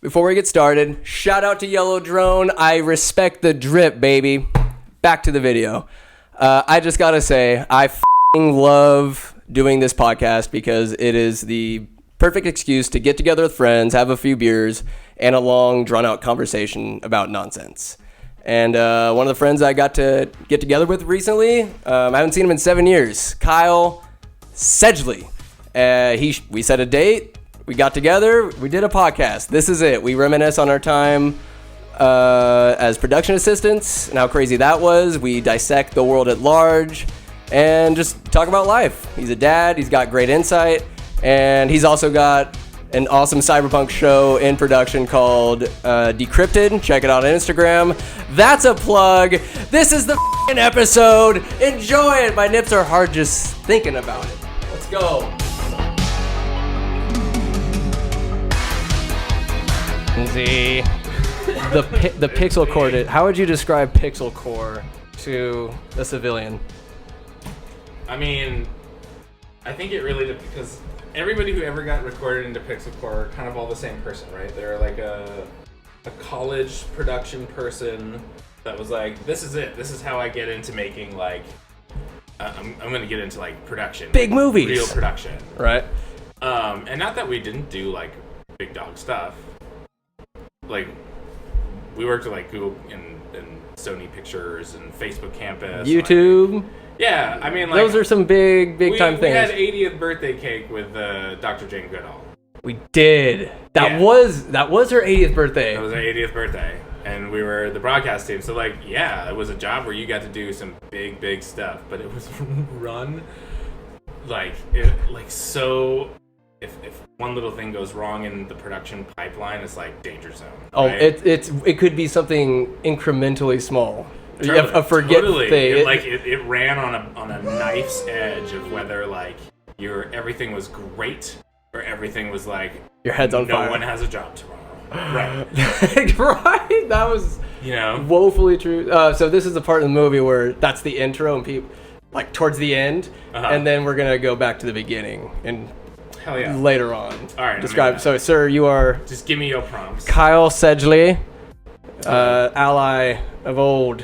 Before we get started, shout out to Yellow Drone. I respect the drip, baby. Back to the video. I just gotta say, I love doing this podcast because it is the perfect excuse to get together with friends, have a few beers, and a long, drawn-out conversation about nonsense. And one of the friends I got to get together with recently, I haven't seen him in 7 years, Kyle Sedgley. We set a date. We got together, we did a podcast. This is it. We reminisce on our time as production assistants and how crazy that was. We dissect the world at large and just talk about life. He's a dad, he's got great insight, and he's also got an awesome cyberpunk show in production called Decrypted. Check it out on Instagram. That's a plug. This is the episode. Enjoy it. My nips are hard just thinking about it. Let's go. The pixel core. How would you describe pixel core to a civilian? I mean, I think it really because everybody who ever got recorded into pixel core are kind of all the same person, right? They're like a college production person that was like, this is it. This is how I get into making like I'm gonna get into like production, big movies, real production, right? And not that we didn't do like big dog stuff. Like, we worked at like Google and Sony Pictures and Facebook Campus, YouTube. Like, yeah, I mean, like those are some big time things. We had 80th birthday cake with Dr. Jane Goodall. We did. That was her 80th birthday. That was her 80th birthday, and we were the broadcast team. So like, yeah, it was a job where you got to do some big stuff, but it was run so. If one little thing goes wrong in the production pipeline, it's like danger zone. Oh, right? it could be something incrementally small. A forget thing. It ran on a knife's edge of whether like everything was great or everything was like your head's on fire. No one has a job tomorrow. Right. Right. That was woefully true. So this is the part of the movie where that's the intro and people like towards the end, and then we're gonna go back to the beginning and. Hell yeah. Later on. All right. Describe. So, sir, you are... Just give me your prompts. Kyle Sedgley, ally of old.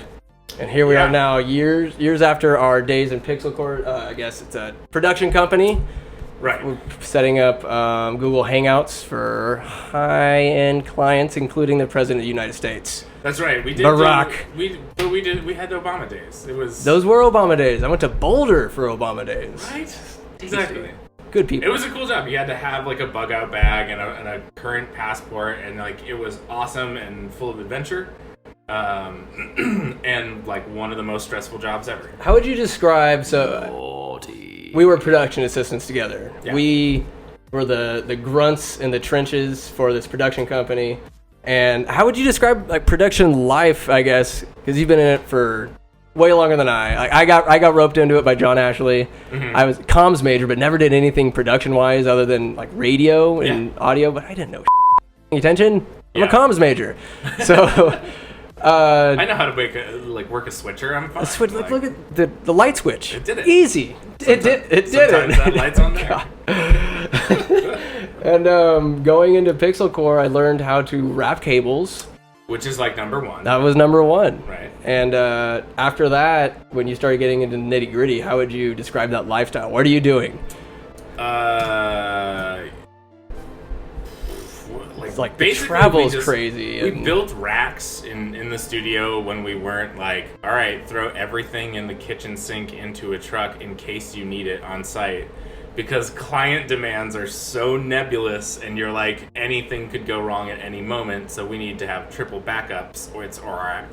And here we are now, years after our days in Pixel Court. I guess it's a production company. Right. We're setting up Google Hangouts for high-end clients, including the President of the United States. That's right. We did. Barack. We had the Obama days. Those were Obama days. I went to Boulder for Obama days. Right? Exactly. Good people. It was a cool job. You had to have like a bug out bag and a current passport, and like it was awesome and full of adventure, and like one of the most stressful jobs ever. How would you describe? We were production assistants together. Yeah. We were the grunts in the trenches for this production company. And how would you describe like production life? I guess because you've been in it for way longer than I got roped into it by John Ashley. Mm-hmm. I was a comms major, but never did anything production-wise other than like radio and audio. But I didn't know attention. I'm a comms major, so I know how to work a switcher. I'm fine. Look at the light switch. It did it easy. It did it. Sometimes that light's on there. And going into Pixel Core, I learned how to wrap cables. Which is like number one. That was number one. Right. And after that, when you started getting into nitty gritty, how would you describe that lifestyle? What are you doing? Like the travel's crazy. We built racks in the studio when we weren't like, all right, throw everything in the kitchen sink into a truck in case you need it on site. Because client demands are so nebulous, and you're like, anything could go wrong at any moment, so we need to have triple backups, or it's our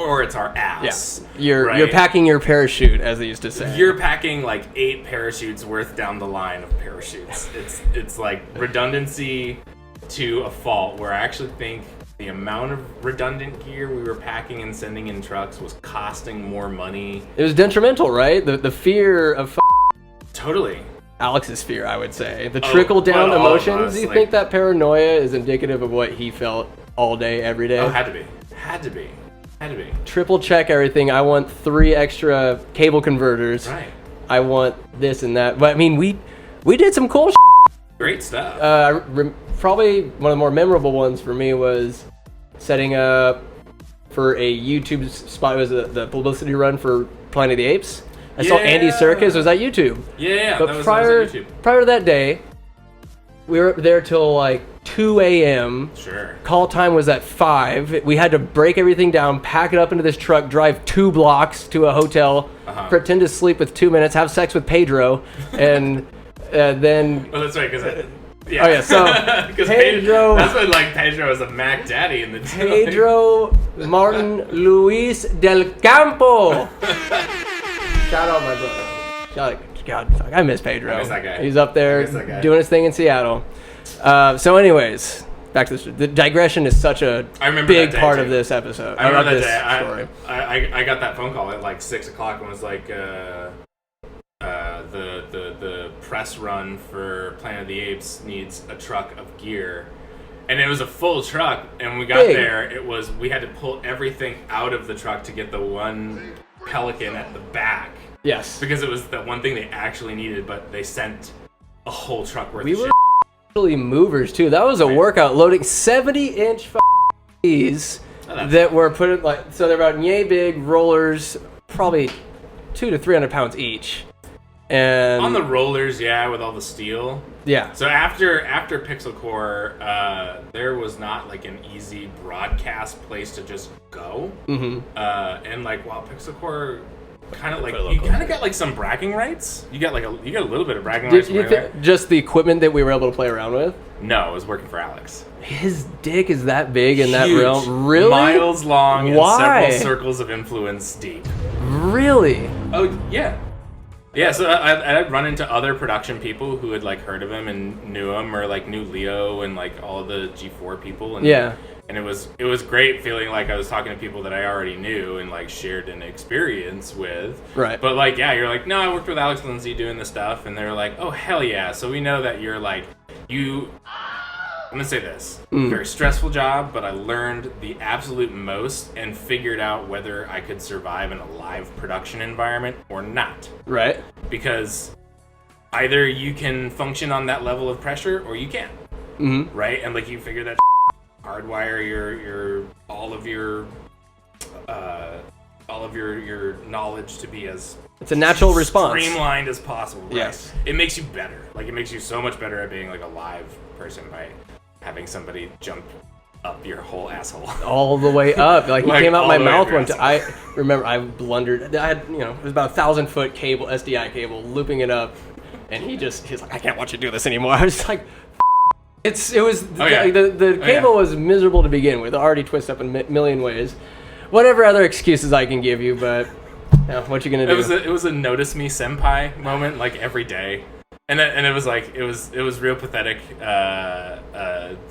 ass. Yeah. You're packing your parachute, as they used to say. You're packing like 8 parachutes worth down the line of parachutes. It's like redundancy to a fault, where I actually think the amount of redundant gear we were packing and sending in trucks was costing more money. It was detrimental, right? The fear of totally. Alex's fear, I would say. The trickle-down emotions. Do you think that paranoia is indicative of what he felt all day, every day? Oh, had to be. Triple check everything. I want 3 extra cable converters. Right. I want this and that. But I mean, we did some cool Great stuff. probably one of the more memorable ones for me was setting up for a YouTube spot. It was the publicity run for Planet of the Apes. I saw Andy Serkis was at YouTube. Yeah, but that was prior YouTube. to that day, we were there till like 2 a.m. Sure. Call time was at 5. We had to break everything down, pack it up into this truck, drive 2 blocks to a hotel, pretend to sleep with 2 minutes, have sex with Pedro, and then. Oh, that's right, because. Yeah. Oh yeah, so Pedro. That's when like Pedro was a Mac Daddy in the Pedro Martin Luis del Campo. Shout out my brother. God, I miss Pedro. I miss that guy. He's up there doing his thing in Seattle. So, anyways, back to this. The digression is such a big part of this episode. I remember that day. I got that phone call at like 6 o'clock and was like, the press run for Planet of the Apes needs a truck of gear, and it was a full truck. And when we got there, we had to pull everything out of the truck to get the one Pelican at the back. Yes, because it was the one thing they actually needed, but they sent a whole truck worth of shit. We were actually movers too. That was a workout, loading 70-inch E's that were put in, like, so they're about yay big rollers, probably 200 to 300 pounds each. And on the rollers, with all the steel. Yeah. So after Pixel Core, there was not like an easy broadcast place to just go. Mm-hmm. And like while Pixel Core kind of like you kind of got like some bragging rights. You got a little bit of bragging rights. Just the equipment that we were able to play around with. No, it was working for Alex. His dick is that big in that realm. Really? Miles long. Why? And several circles of influence deep. Really? Oh yeah. Yeah, so I'd run into other production people who had like heard of him and knew him, or like knew Leo and like all the G4 people. And, and it was great feeling like I was talking to people that I already knew and like shared an experience with. Right. But like, you're like, no, I worked with Alex Lindsay doing this stuff, and they're like, oh hell yeah. So we know that you're like I'm gonna say this. Very stressful job, but I learned the absolute most and figured out whether I could survive in a live production environment or not. Right. Because either you can function on that level of pressure or you can't. Mm-hmm. Right? And like you figure that hardwire your all of your knowledge to be as it's a natural response, streamlined as possible. Right? Yes. It makes you better. Like it makes you so much better at being like a live person by having somebody jump up your whole asshole all the way up. Like he came out my mouth one time. I remember I blundered. I had it was about 1,000-foot cable, SDI cable, looping it up, and he's like, I can't watch you do this anymore. I was like, the cable was miserable to begin with. Already twisted up in a million ways. Whatever other excuses I can give you, but what you gonna do? It was a notice me senpai moment, like every day. And it was like it was real pathetic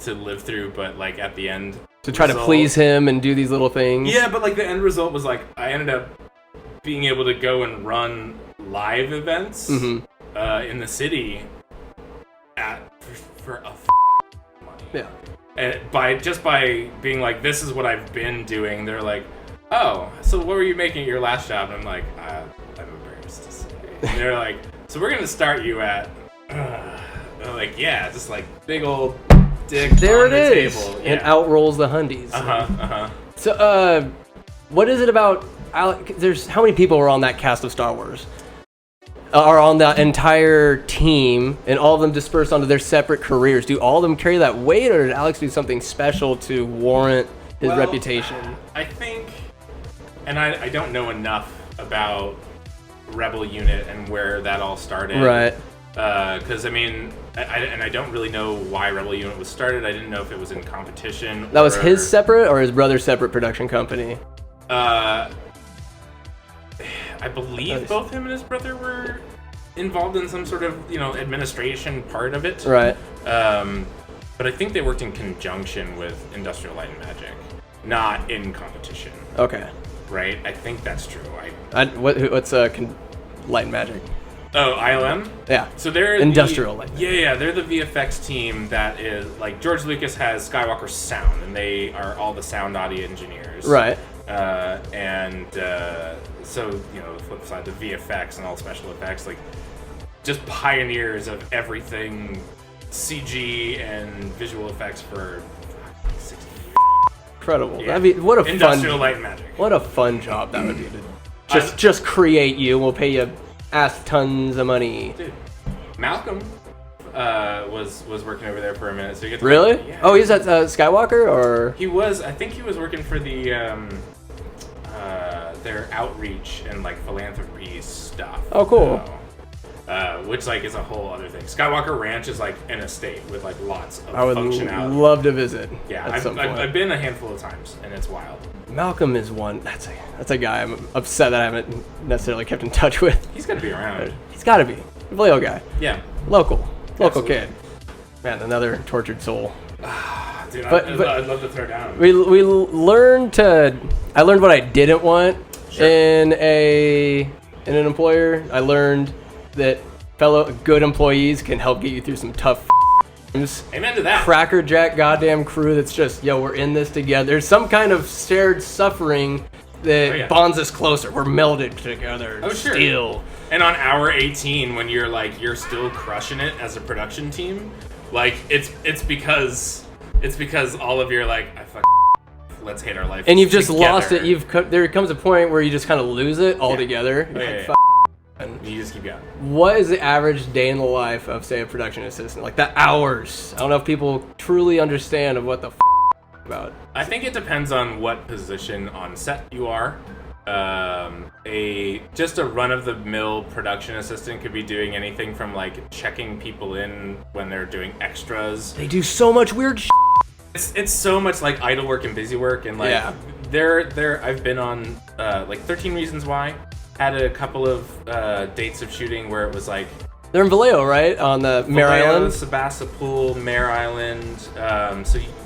to live through, but like at the end to try to please him and do these little things. Yeah, but like the end result was like I ended up being able to go and run live events in the city for a money. Yeah, and by being like, this is what I've been doing. They're like, oh, so what were you making at your last job? And I'm like, I'm embarrassed to say. And they're like, so we're gonna start you at, like, just like big old dick there on it the is. table. And out rolls the hundies. So, what is it about Alex? There's how many people are on that cast of Star Wars? Are on that entire team, and all of them dispersed onto their separate careers. Do all of them carry that weight, or did Alex do something special to warrant his reputation? I think, and I don't know enough about Rebel Unit and where that all started. Right. Because I don't really know why Rebel Unit was started. I didn't know if it was in competition. That was his separate or his brother's separate production company? I believe both him and his brother were involved in some sort of administration part of it. Right. But I think they worked in conjunction with Industrial Light and Magic, not in competition. Okay. Right? I think that's true. What's Light and Magic? Oh, ILM? Yeah. So they're Industrial Light. Yeah, they're the VFX team that is like George Lucas has Skywalker Sound, and they are all the sound audio engineers. Right. So the flip side, the VFX and all special effects, like just pioneers of everything CG and visual effects for 60 years. Incredible. Yeah. I mean, what a Industrial fun, light and magic. what a fun job that would be to just create you. We'll pay you ass tons of money. Dude, Malcolm was working over there for a minute, so you get to Really? Yeah. Oh, he's at Skywalker, or He was. I think he was working for the their outreach and like philanthropy stuff. Oh, cool. Which like is a whole other thing. Skywalker Ranch is like an estate with like lots of I would functionality. love to visit. Yeah, at some point. I've been a handful of times, and it's wild. Malcolm is one. That's a guy I'm upset that I haven't necessarily kept in touch with. He's got to be around. He's got to be Vallejo guy. Yeah, Local Absolutely. kid. Man, another tortured soul. dude. But- I'd love to throw down. We learned to. I learned what I didn't want Sure. in an employer. I learned that fellow good employees can help get you through some tough times. Amen to that. Cracker Jack goddamn crew that's just, yo, we're in this together. There's some kind of shared suffering that Oh, yeah. bonds us closer. We're melded together. Oh, sure. Still. And on hour 18, when you're still crushing it as a production team, like it's because all of your like let's hate our life. And you've just together. lost it. There comes a point where you just kind of lose it altogether. Oh, You're yeah, like, yeah. "Fuck." You just keep going. What is the average day in the life of, say, a production assistant? Like the hours. I don't know if people truly understand of what the about. I think it depends on what position on set you are. Just a run-of-the-mill production assistant could be doing anything from like checking people in when they're doing extras. They do so much weird shit. It's so much like idle work and busy work, and like Yeah. I've been on like 13 Reasons Why. Had a couple of dates of shooting where it was like They're in Vallejo, right? On the Mare Vallejo, Island. Sebastopol, Mare Island.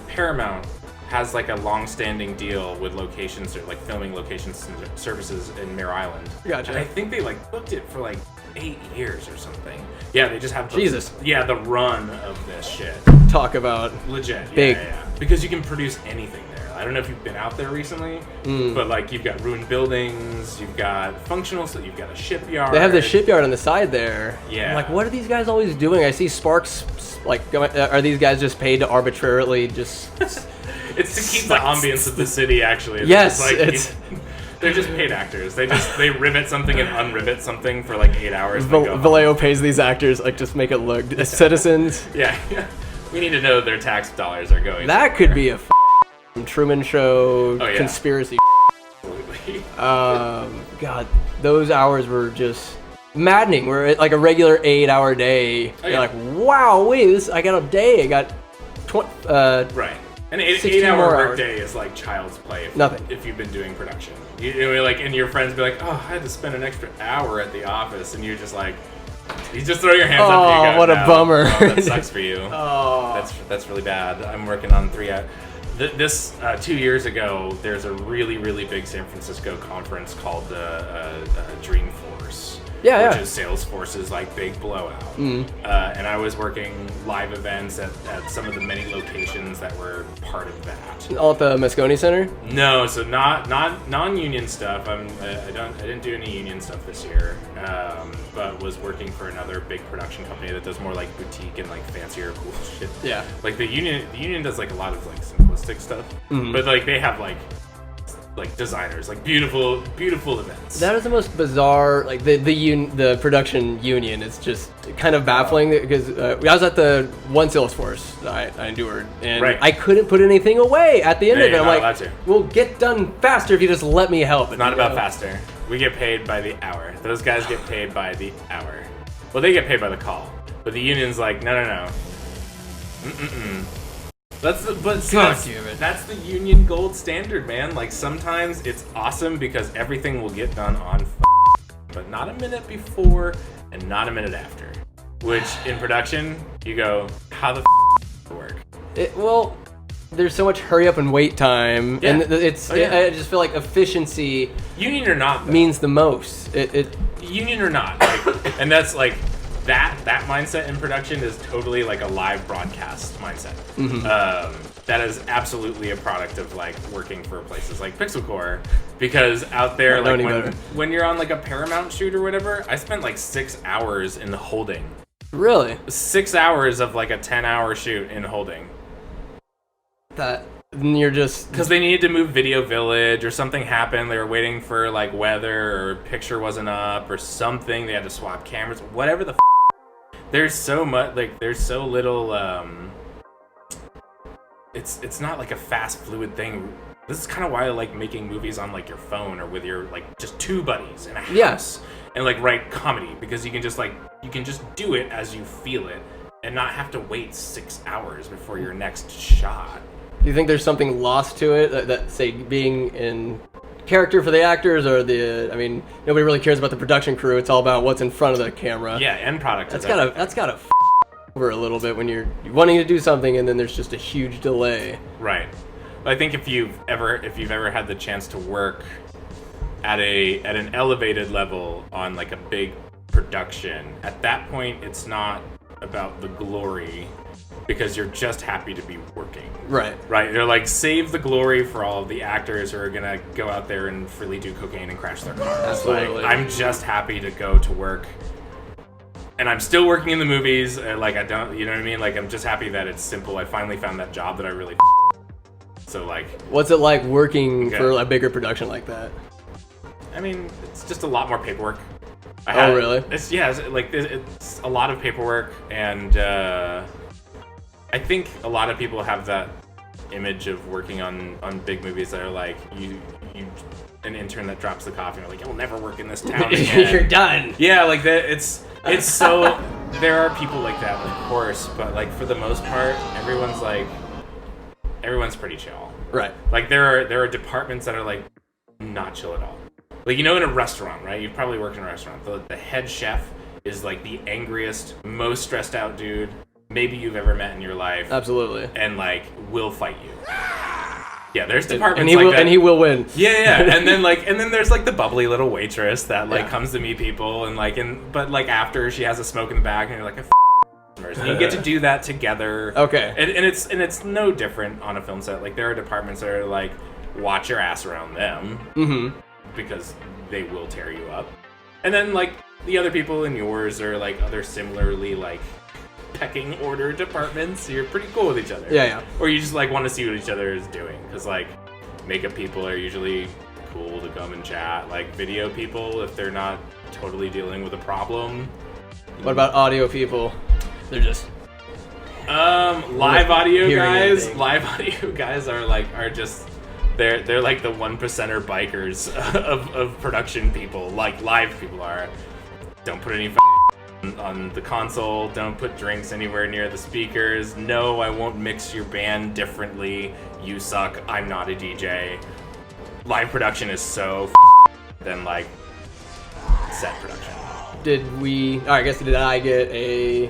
Paramount has like a long-standing deal with locations, or like filming locations and services in Mare Island. Gotcha. And I think they like booked it for like 8 years or something. Yeah, they just have Jesus. Yeah, the run of this shit. Talk about Legit. Yeah, Big. yeah. Because you can produce anything there. I don't know if you've been out there recently, but like you've got ruined buildings, you've got functional, so you've got a shipyard. They have the shipyard on the side there. Yeah. I'm like, what are these guys always doing? I see sparks. Like, are these guys just paid to arbitrarily just? It's to keep the ambience of the city. Actually, Yes, it's they're just paid actors. They rivet something and unrivet something for like 8 hours. and then go home. Vallejo pays these actors like just make it look citizens. Yeah, we need to know their tax dollars are going. That could be a Truman Show Oh, yeah. conspiracy. Absolutely. God, those hours were just maddening. We're at like a regular 8-hour day. Oh, You're yeah. like, wow, wait, I got a day. I got 20. Right. An 16 8-hour more work hours. day is like child's play. Nothing. If you've been doing production, you know, like, and your friends be like, "Oh, I had to spend an extra hour at the office," and you're just like, you just throw your hands up. And you go, what a "No, bummer." no, that sucks for you. Oh. That's really bad. I'm working on 3 hours. This 2 years ago, there's a really, really big San Francisco conference called Dreamforce. Yeah, which yeah. is Salesforce's like big blowout. And I was working live events at some of the many locations that were part of that. All at the Moscone Center? No, so not non-union stuff. I didn't do any union stuff this year, but was working for another big production company that does more like boutique and like fancier cool shit. Yeah. Like the union does like a lot of like simplistic stuff, but like they have like designers, like beautiful events. That is the most bizarre, like the production union. It's just kind of baffling because I was at the one Salesforce that I endured, and Right. I couldn't put anything away at the end Yeah, of it. you're I'm not like, allowed to. we'll get done faster if you just let me help. It's not about faster. We get paid by the hour. Those guys get paid by the hour. Well, they get paid by the call, but the union's like, no. That's the union gold standard, man. Like sometimes it's awesome because everything will get done on, but not a minute before and not a minute after. Which in production, you go, how the work? Well, there's so much hurry up and wait time, Yeah. and it's. Oh, yeah. I just feel like efficiency Union or not, though. means the most. Union or not, like, and that's like that mindset in production is totally like a live broadcast mindset. That is absolutely a product of like working for places like Pixel Core, because out there, like when you're on like a Paramount shoot or whatever, I spent like 6 hours in the holding Really? 6 hours of like a 10-hour shoot in holding. That you're just because they needed to move Video Village or something happened. They were waiting for like weather or picture wasn't up or something. They had to swap cameras. Whatever the. There's so much there's so little. It's not like a fast fluid thing. This is kind of why I like making movies on like your phone or with your like just two buddies in a house. Yes. And like write comedy because you can just do it as you feel it and not have to wait 6 hours before your next shot. Do you think there's something lost to it that say being in character for the actors or I mean, nobody really cares about the production crew. It's all about what's in front of the camera. Yeah, end product. That's gotta over a little bit when you're wanting to do something and then there's just a huge delay. Right. I think if you've ever had the chance to work at an elevated level on like a big production, at that point it's not about the glory because you're just happy to be working. Right. Right. They're like, save the glory for all of the actors who are gonna go out there and freely do cocaine and crash their cars. Absolutely. Like, I'm just happy to go to work. And I'm still working in the movies. Like, I don't, you know what I mean? Like, I'm just happy that it's simple. I finally found that job that I really. So, like. What's it like working for a bigger production like that? I mean, it's just a lot more paperwork. Oh, really? It's a lot of paperwork, and I think a lot of people have that image of working on big movies that are like you an intern that drops the coffee and you're like, you'll never work in this town again. You're done. Yeah, like that. It's so there are people like that, of course, but like for the most part, everyone's pretty chill. Right. Like there are departments that are like not chill at all. Like, you know, in a restaurant, right? You've probably worked in a restaurant. The head chef is like the angriest, most stressed out dude maybe you've ever met in your life. Absolutely. And like will fight you. Yeah, there's departments like that. And he will win. Yeah. And then there's like the bubbly little waitress that like comes to meet people but like after she has a smoke in the back and you're like and you get to do that together. Okay. And it's no different on a film set. Like there are departments that are like, watch your ass around them. Mm-hmm. Because they will tear you up. And then like the other people in yours are like other similarly like pecking order departments. So you're pretty cool with each other. Yeah. Or you just like want to see what each other is doing. Because like makeup people are usually cool to come and chat. Like video people, if they're not totally dealing with a problem. What about audio people? They're just live audio guys are just they're like the 1%er bikers of production people, like live people are. Don't put any on the console, don't put drinks anywhere near the speakers. No, I won't mix your band differently. You suck. I'm not a DJ. Live production is so than like set production. Did I get a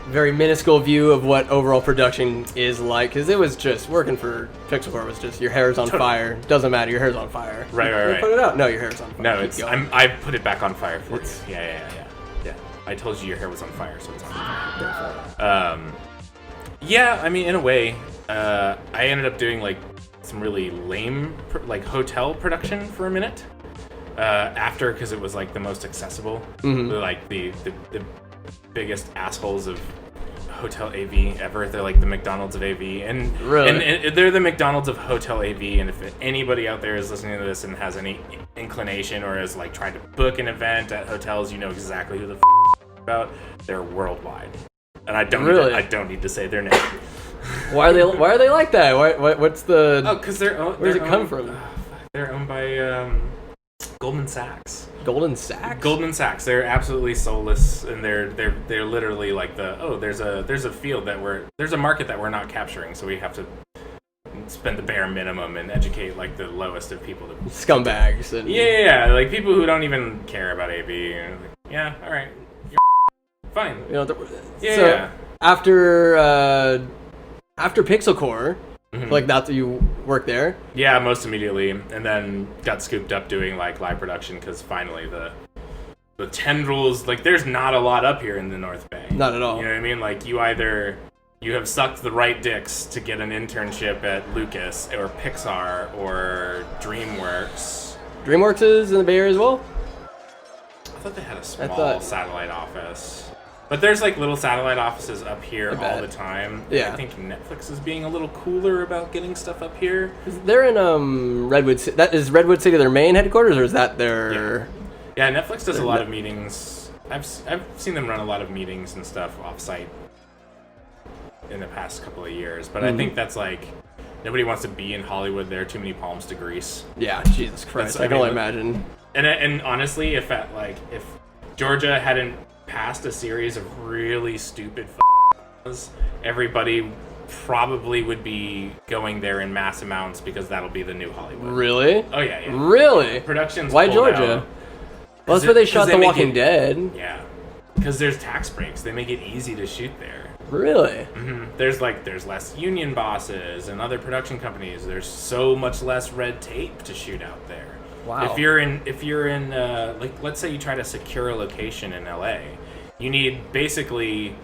very minuscule view of what overall production is like? Because it was just working for Pixelcore was just your hair's on fire. Doesn't matter, your hair's on fire. Right. Put it out. No, your hair's on fire. No, I put it back on fire for you. Yeah. I told you your hair was on fire, so it's on fire. Yeah, I mean, in a way, I ended up doing like some really lame like hotel production for a minute. After, because it was like the most accessible. Mm-hmm. Like the biggest assholes of hotel AV ever. They're like the McDonald's of AV, and they're the McDonald's of hotel AV. And if anybody out there is listening to this and has any inclination or has like tried to book an event at hotels, you know exactly who the about. They're worldwide, and I don't need to say their name. Why are they like that? What's the? Oh, because where does it come from? They're owned by Goldman Sachs. Goldman Sachs? Goldman Sachs. They're absolutely soulless, and they're literally like there's a field there's a market that we're not capturing, so we have to spend the bare minimum and educate like the lowest of people. Scumbags. Yeah, like people who don't even care about AV. And like, yeah, all right, you're fine. You know, after Pixelcore. Mm-hmm. Like that's you work there? Yeah, most immediately, and then got scooped up doing like live production because finally the tendrils, like there's not a lot up here in the North Bay. Not at all. You know what I mean? Like you have sucked the right dicks to get an internship at Lucas or Pixar or DreamWorks. DreamWorks is in the Bay Area as well? I thought they had a small satellite office. But there's like little satellite offices up here all the time. Yeah. I think Netflix is being a little cooler about getting stuff up here. They're in Redwood City. That is Redwood City their main headquarters, or is that their? Yeah, Netflix does a lot of meetings. I've seen them run a lot of meetings and stuff off-site in the past couple of years. But I think that's like nobody wants to be in Hollywood. There are too many palms to grease. Yeah, Jesus Christ! I can only imagine. And honestly, if Georgia hadn't passed a series of really stupid laws, everybody probably would be going there in mass amounts because that'll be the new Hollywood. Really? Oh yeah. Really? Productions. Why pulled Georgia? out. Well, that's where they shot The Walking Dead. Yeah, because there's tax breaks. They make it easy to shoot there. Really? Mm-hmm. There's less union bosses and other production companies. There's so much less red tape to shoot out there. Wow. If you're in like, let's say you try to secure a location in LA, you need basically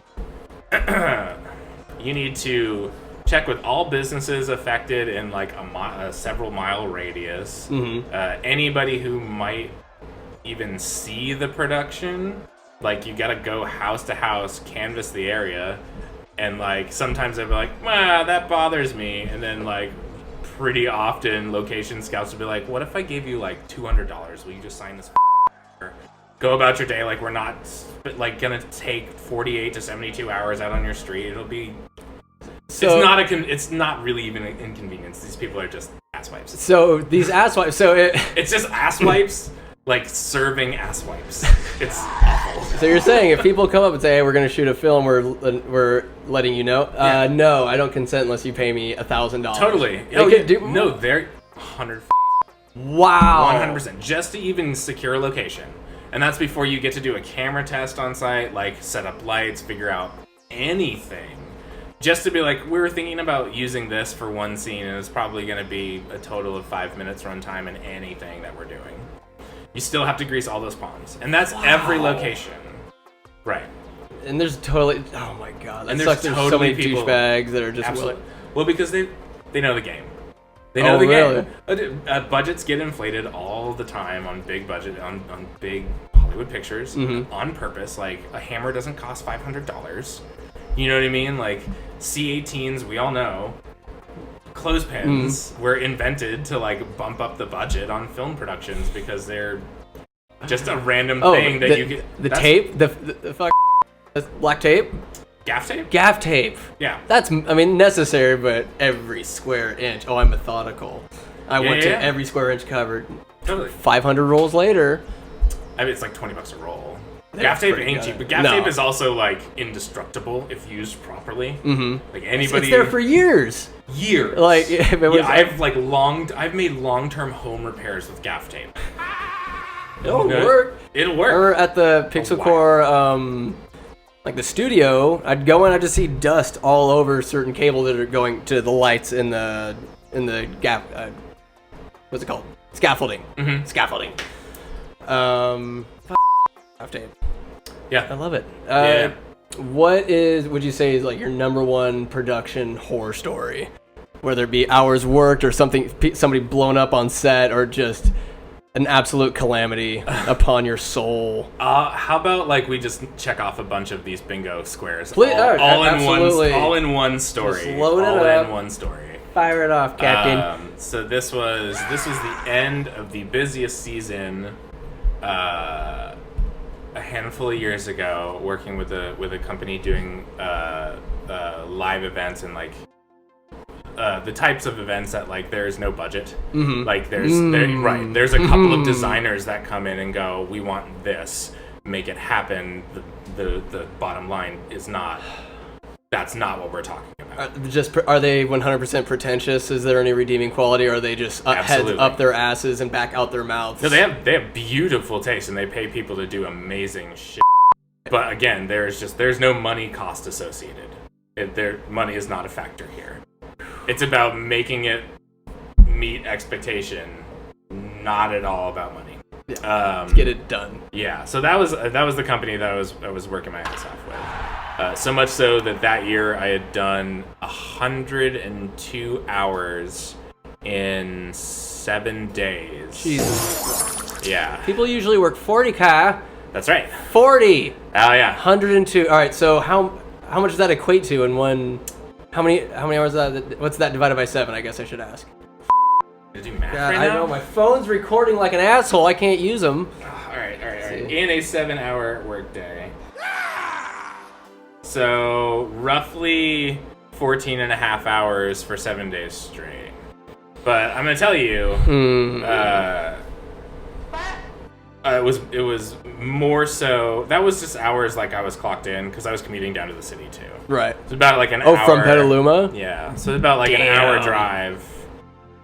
you need to check with all businesses affected in like a several mile radius. Mm-hmm. Anybody who might even see the production, like you gotta go house to house, canvass the area, and like sometimes they'll be like, that bothers me, and then like pretty often location scouts will be like, what if I gave you like $200? Will you just sign this? Go about your day like we're not like gonna take 48 to 72 hours out on your street. It'll be. So, it's not really even an inconvenience. These people are just asswipes. So these asswipes. It's just asswipes. Like serving asswipes. It's awful. So you're saying if people come up and say, "Hey, we're going to shoot a film," we're letting you know. No, I don't consent unless you pay me $1,000. Totally. No, they're 100. Wow. 100%. Just to even secure a location, and that's before you get to do a camera test on site, like set up lights, figure out anything. Just to be like, we were thinking about using this for one scene, and it's probably going to be a total of 5 minutes runtime in anything that we're doing. You still have to grease all those palms. And that's every location. Right. And there's totally... Oh, my God. And there's totally so many people, douchebags that are just... Absolutely. Well, because they know the game. They know the game. Budgets get inflated all the time on big budget, on big Hollywood pictures on purpose. Like, a hammer doesn't cost $500. You know what I mean? Like, C-18s, we all know... Clothespins were invented to like bump up the budget on film productions because they're just a random thing that you get. The tape, the fuck, black tape, gaff tape, gaff tape. Yeah, that's necessary, but every square inch. Oh, I'm methodical. I went to every square inch covered. Totally. 500 rolls later. I mean, it's like $20 a roll. Gaff tape ain't cheap, but gaff tape is also like indestructible if used properly. Mm-hmm. Like anybody, it's there for years. Like I've made long-term home repairs with gaff tape. It'll work. It'll work. Or at the Pixel Core, like the studio, I'd go in, I'd just see dust all over certain cable that are going to the lights in the gaff. What's it called? Scaffolding. Mm-hmm. Scaffolding. Gaff tape. Yeah, I love it. What would you say is like your number one production horror story? Whether it be hours worked or somebody blown up on set or just an absolute calamity upon your soul. How about like we just check off a bunch of these bingo squares? Please, all in one story. Just load it up. In one story. Fire it off, Captain. So this was the end of the busiest season. A handful of years ago, working with a company doing live events and like the types of events that like there's no budget. Mm-hmm. Like there's a couple of designers that come in and go, we want this, make it happen. The bottom line is that's not what we're talking about. Are they 100% pretentious? Is there any redeeming quality, or are they just heads up their asses and back out their mouths? No, they have beautiful taste and they pay people to do amazing shit. But again, there's no money cost associated. Their money is not a factor here. It's about making it meet expectation, not at all about money. Yeah, get it done. Yeah, so that was the company that I was working my ass off with. So much so that year I had done 102 hours in 7 days. Jesus. Yeah. People usually work 40K That's right. 40. Oh yeah. 102. All right. So how much does that equate to in one? How many hours is that? What's that divided by 7? I guess I should ask. To do math God, right I now? know my phone's recording like an asshole. I can't use them. All right. In a 7-hour workday. So roughly 14 and a half hours for 7 days straight. But I'm gonna tell you, it was more so. That was just hours like I was clocked in because I was commuting down to the city too. Right. It's about like an hour. Oh, from Petaluma? Yeah. So it's about like an hour drive.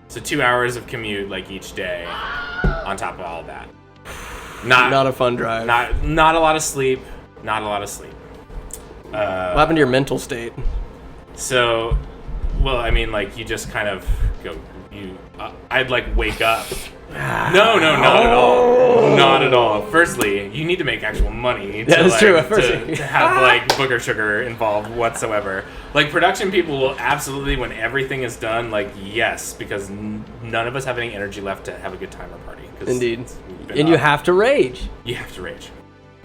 So 2 hours of commute like each day, on top of all that. Not a fun drive. Not a lot of sleep. Not a lot of sleep. What happened to your mental state? So, well, I mean, like you just kind of go. I'd like wake up. No, not at all. Not at all. Firstly, you need to make actual money to have like booger sugar involved whatsoever. Like production people will absolutely, when everything is done, like yes, because none of us have any energy left to have a good time or party. Indeed. And you have to rage. You have to rage.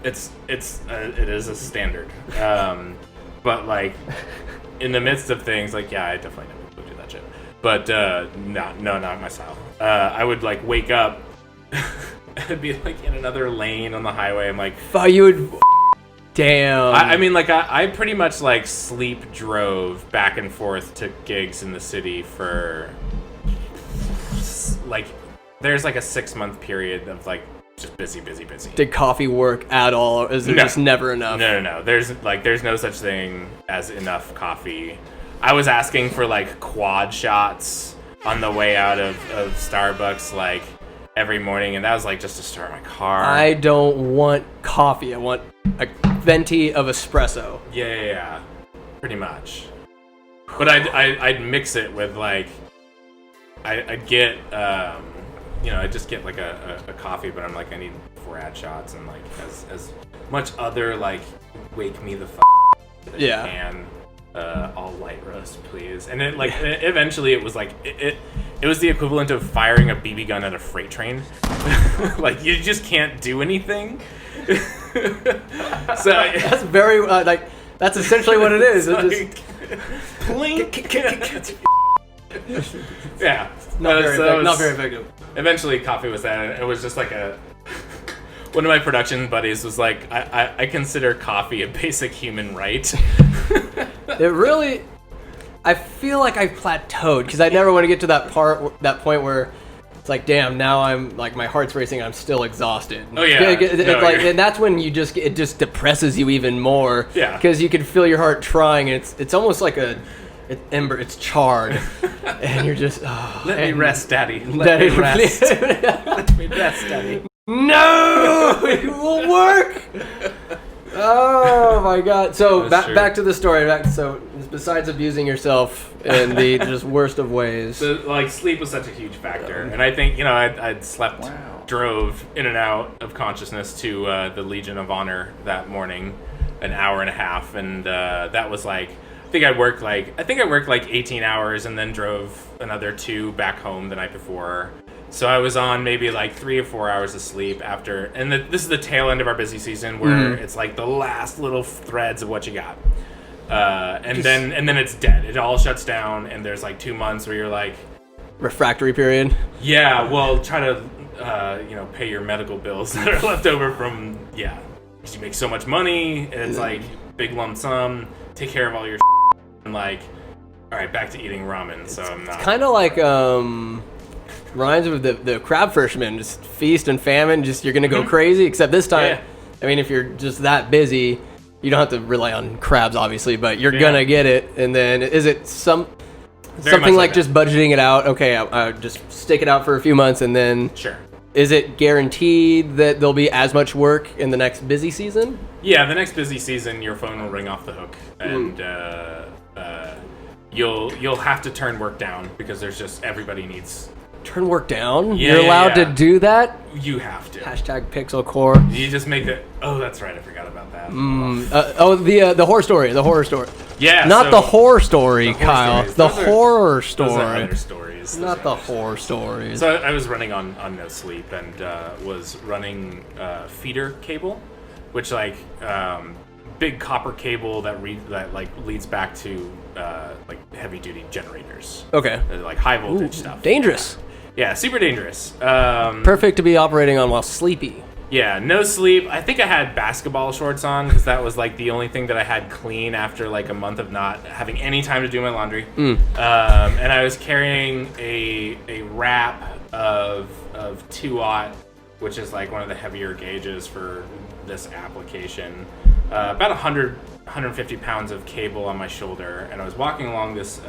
It is a standard. But like in the midst of things, like yeah, I definitely never do that shit. But no, not my style. I would like wake up. I'd be like in another lane on the highway. I'm like, you would. Damn. I mean, like I pretty much like sleep drove back and forth to gigs in the city for like there's like a 6-month period of like just busy. Did coffee work at all? Or is there just never enough? No. There's no such thing as enough coffee. I was asking for like quad shots on the way out of Starbucks like every morning, and that was like just to start my car. I don't want coffee. I want a venti of espresso. Yeah, pretty much. But I'd mix it with like I'd get I'd just get like a coffee, but I'm like I need 4 ad shots and like as much other like wake me the that you can. All light roast, please. And it like eventually it was like it was the equivalent of firing a BB gun at a freight train. Like you just can't do anything. So that's very like that's essentially what it is. It just plink. Yeah, not very effective. Eventually, coffee was that, and it was just like one of my production buddies was like, I consider coffee a basic human right. It really, I feel like I plateaued because I never want to get to that point where it's like, damn, now I'm like my heart's racing. I'm still exhausted. Oh yeah, and that's when it just depresses you even more. Yeah, because you can feel your heart trying, and it's almost like it's charred, and you're just let me rest, Daddy. Let me rest. Let me rest, Daddy. No, it will work. Oh my God! So back to the story. So besides abusing yourself in the just worst of ways, like sleep was such a huge factor, and I think I'd slept, drove in and out of consciousness to the Legion of Honor that morning, an hour and a half, and that was like I think I worked like 18 hours and then drove another 2 back home the night before. So I was on maybe like 3 or 4 hours of sleep after, and this is the tail end of our busy season where it's like the last little threads of what you got, and then it's dead. It all shuts down, and there's like 2 months where you're like refractory period. Yeah, well, try to pay your medical bills that are left over from because you make so much money, and it's like big lump sum. Take care of all your and like, all right, back to eating ramen. So I'm not kind of like reminds me of the crab fisherman, just feast and famine, just you're gonna go crazy, except this time, I mean, if you're just that busy, you don't have to rely on crabs, obviously, but you're gonna get it, and then is it something like just budgeting it out, okay, I just stick it out for a few months, and then is it guaranteed that there'll be as much work in the next busy season? Yeah, the next busy season, your phone will ring off the hook, and you'll have to turn work down because there's just everybody needs. Turn work down? You're allowed to do that? You have to. Hashtag Pixel Core. You just make it. Oh, that's right. I forgot about that. The horror story. The horror story. Yeah. Not the horror story, Kyle. The horror story. Those are other stories. Not the horror stories. So I was running on no sleep and was running feeder cable which like big copper cable that leads back to like heavy duty generators. Okay. Like high voltage stuff. Dangerous. Yeah, super dangerous. Perfect to be operating on while sleepy. Yeah, no sleep. I think I had basketball shorts on because that was like the only thing that I had clean after like a month of not having any time to do my laundry. And I was carrying a wrap of 2-aught, which is like one of the heavier gauges for this application. About 150 pounds of cable on my shoulder, and I was walking along this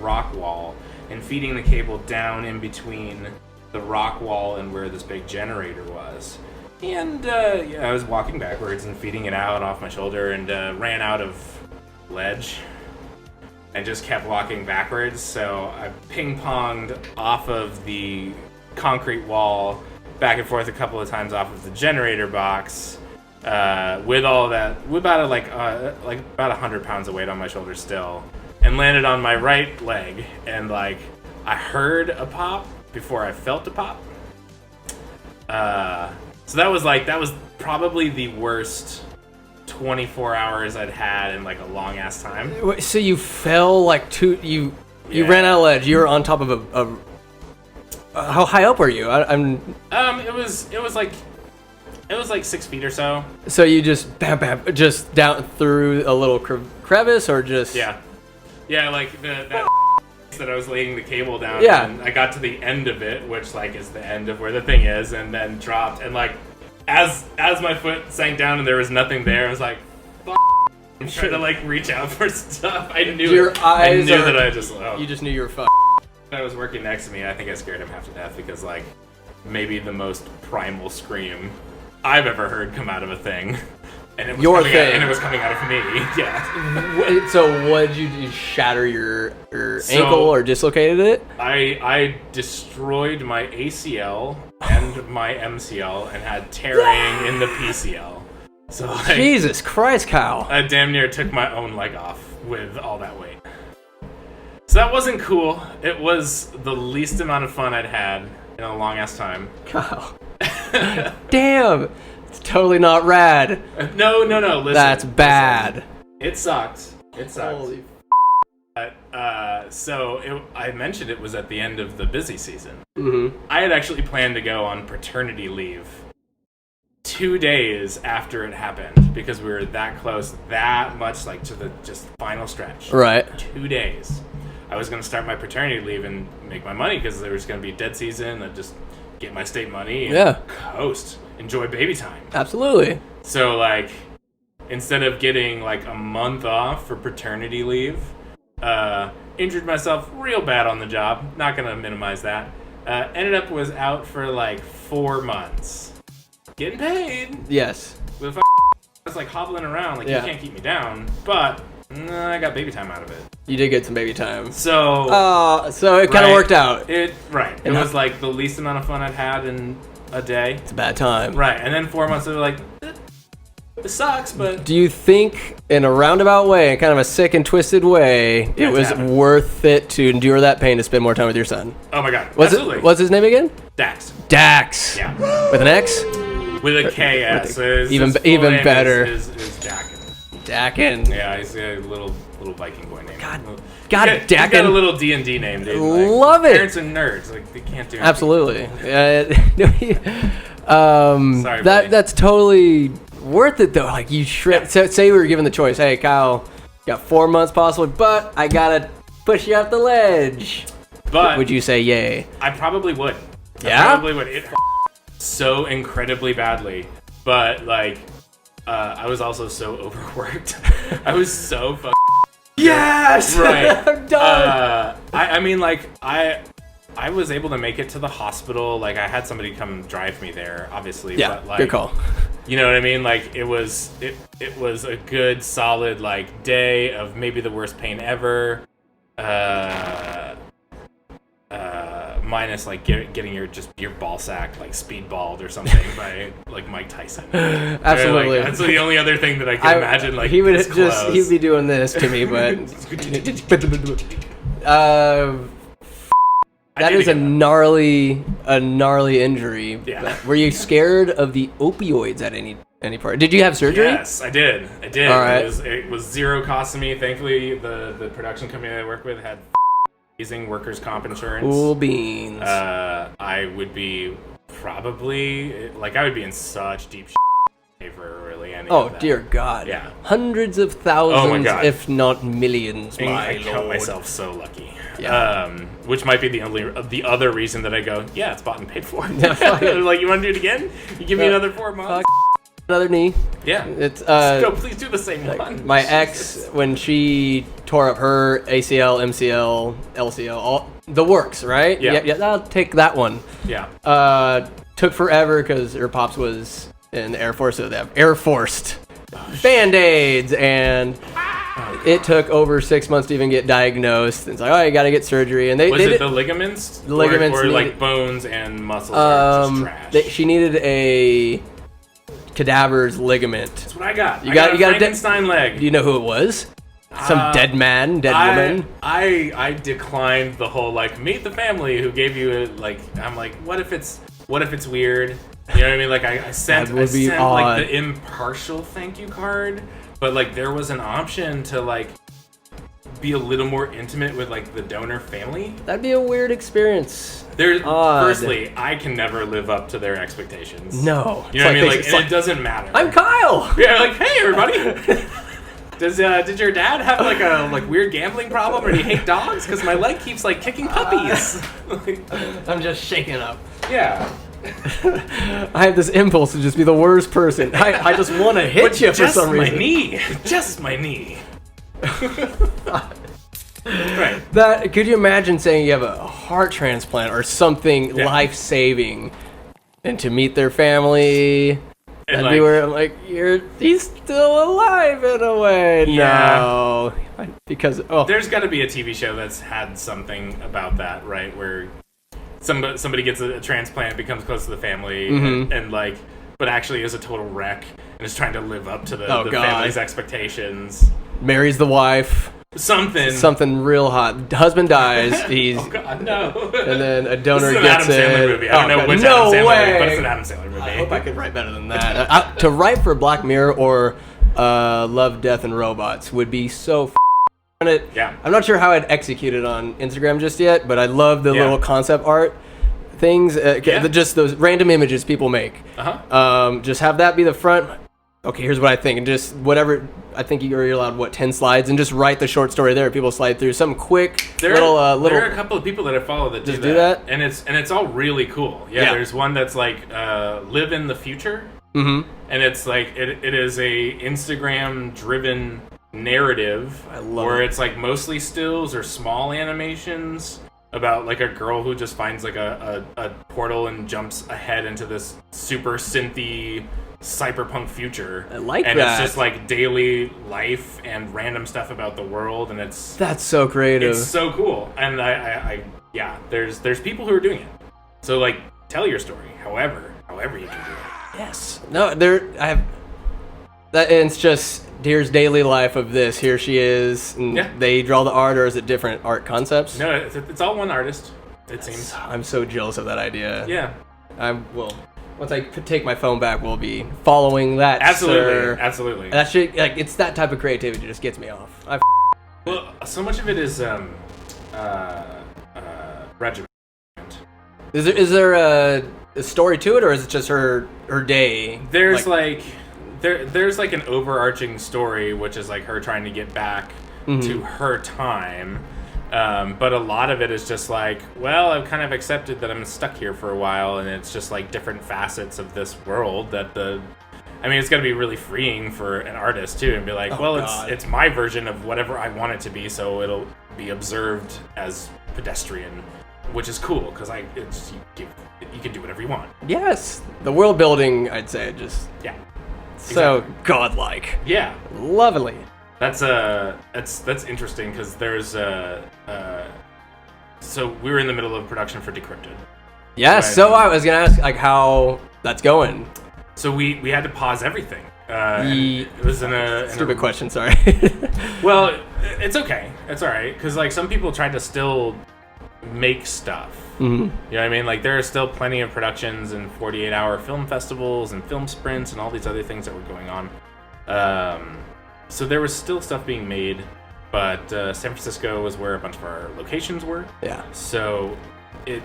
rock wall and feeding the cable down in between the rock wall and where this big generator was. And I was walking backwards and feeding it out off my shoulder, and ran out of ledge and just kept walking backwards. So I ping-ponged off of the concrete wall back and forth a couple of times off of the generator box with all that, with about about 100 pounds of weight on my shoulder still, and landed on my right leg. And like I heard a pop before I felt a pop. So that was probably the worst 24 hours I'd had in like a long ass time. So you fell like you ran out of ledge. You were on top of a how high up were you? It was like 6 feet or so. So you just just down through a little crevice, or just yeah, like that that I was laying the cable down. Yeah. And I got to the end of it, which like is the end of where the thing is, and then dropped. And like as my foot sank down and there was nothing there, I was like, fuck. I'm trying to like reach out for stuff. I knew that I just you just knew you were fucked. I was working next to me. I think I scared him half to death because like maybe the most primal scream I've ever heard come out of a thing. And it was coming out of me. Yeah. So what did you do? Shatter your ankle or dislocated it? I destroyed my ACL and my MCL and had tearing in the PCL. So like, Jesus Christ, Kyle. I damn near took my own leg off with all that weight. So that wasn't cool. It was the least amount of fun I'd had in a long ass time. Kyle. Damn. It's totally not rad. No. Listen, that's bad. Listen. It sucked. Holy I mentioned it was at the end of the busy season. Mm-hmm. I had actually planned to go on paternity leave 2 days after it happened because we were that close, that much like to the just final stretch. Right. 2 days. I was going to start my paternity leave and make my money because there was going to be dead season. I'd just get my state money and coast. Enjoy baby time. Absolutely. So like instead of getting like a month off for paternity leave, injured myself real bad on the job. Not gonna minimize that. Ended up was out for like 4 months. Getting paid. Yes. With I was like hobbling around like you can't keep me down, but I got baby time out of it. You did get some baby time. So it kind of worked out. It was like the least amount of fun I'd had in a day. It's a bad time. Right, and then 4 months, they were like, it sucks, but... Do you think, in a roundabout way, in kind of a sick and twisted way, it was worth it to endure that pain to spend more time with your son? Oh my god, absolutely. What's his name again? Dax. Dax. Yeah. With an X? With a K, yes. Even better. Is Dakin. Dakin. Yeah, he's a little Viking boy name. God, Dakin. He's got a little D&D name, dude. Like, love it. Parents and nerds, like, they can't do anything. Absolutely. Sorry, that's totally worth it, though. Like, you say we were given the choice, hey, Kyle, you got 4 months possibly, but I gotta push you off the ledge. But would you say yay? I probably would. Yeah? I probably would. It hurt so incredibly badly, but, like, I was also so overworked. I was so fucking... Yes! Right. I'm done. I mean, like, I was able to make it to the hospital. Like, I had somebody come drive me there, obviously. Yeah, but, like, good call. You know what I mean? Like, it was a good, solid, like, day of maybe the worst pain ever. Minus, like, getting your ball sack, like, speedballed or something by, like, Mike Tyson. Absolutely. Like, that's the only other thing that I can imagine, like, he would he'd be doing this to me, but... that is a gnarly injury. Yeah. Were you scared of the opioids at any part. Did you have surgery? Yes, I did. All right. It was zero cost to me. Thankfully, the production company I work with had amazing workers' comp insurance. Cool beans. I would be probably I would be in such deep for really any of that. Dear God. Yeah. Hundreds of thousands, Oh my God. if not millions. I count lord. myself so lucky. Yeah. Which might be the other reason that I go, yeah, it's bought and paid for. Yeah, fuck it. Like, you want to do it again? You give me another 4 months. Another knee. Yeah. It's No, please do the same one. my ex, when she tore up her ACL, MCL, LCL, all the works, right? Yeah. Yeah. I'll take that one. Yeah. Took forever because her pops was in the Air Force, so they have Air Forced Band-Aids, and it took over 6 months to even get diagnosed. It's like, oh, you got to get surgery, and Was it the ligaments? The ligaments or like bones and muscles are just trash? she needed a cadaver's ligament. That's what I got. You I got a Frankenstein leg. Do you know who it was? Some dead man, dead woman. I declined the whole meet the family who gave you I'm like, what if it's weird? You know what I mean? Like I sent That would be odd. the impartial thank you card, but there was an option to be a little more intimate with the donor family. That'd be a weird experience. Firstly, I can never live up to their expectations. No. You know what I mean? And it doesn't matter. I'm Kyle! Yeah, hey everybody! Did your dad have a weird gambling problem, or do you hate dogs? Because my leg keeps kicking puppies. I'm just shaking up. Yeah. I have this impulse to just be the worst person. I just want to hit you for some reason. Just my knee. Right. That could you imagine saying you have a heart transplant or something life-saving, and to meet their family? That'd be where I'm like, he's still alive in a way. Yeah. No, because there's got to be a TV show that's had something about that, right? Where somebody gets a transplant, becomes close to the family, and but actually is a total wreck and is trying to live up to the family's expectations. Marries the wife. Something real hot. Husband dies. He's oh God, no. And then a donor gets it. Adam Sandler movie. I don't know which Adam Sandler movie, but it's an Adam Sandler movie. I hope I could write better than that. To write for Black Mirror or Love, Death, and Robots would be so Yeah. I'm not sure how I'd execute it on Instagram just yet, but I love the little concept art things. Just those random images people make. Just have that be the front. Okay, here's what I think, and just whatever. I think you're allowed 10 slides, and just write the short story there. People slide through something quick. There are a couple of people that I follow that just do that, and it's all really cool. Yeah. There's one that's live in the future, and it's it is a Instagram driven narrative where it's mostly stills or small animations about a girl who just finds a portal and jumps ahead into this super synthy cyberpunk future. I like and that. It's just daily life and random stuff about the world, and that's so creative. It's so cool, and I there's people who are doing it. So tell your story, however you can do it. Yes. No, I have that, and it's just here's daily life of this. Here she is. And they draw the art, or is it different art concepts? No, it's all one artist. It seems. I'm so jealous of that idea. Yeah. Once I take my phone back, we'll be following that. Absolutely. That shit, it's that type of creativity just gets me off. Well, so much of it is regiment. Is there a story to it, or is it just her day? There's there's an overarching story, which is her trying to get back to her time. But a lot of it is just I've kind of accepted that I'm stuck here for a while, and it's just different facets of this world that it's got to be really freeing for an artist too, and be it's my version of whatever I want it to be, so it'll be observed as pedestrian, which is cool because you can do whatever you want. Yes, the world building, I'd say, just so godlike. Yeah, lovely. That's interesting because there's so we were in the middle of production for Decrypted. Yeah, so I was gonna ask how that's going. So we had to pause everything. It was in a stupid question. Sorry. Well, it's okay. It's all right because some people tried to still make stuff. Mm-hmm. You know what I mean? Like, there are still plenty of productions and 48-hour film festivals and film sprints and all these other things that were going on. So there was still stuff being made, but San Francisco was where a bunch of our locations were. Yeah. So it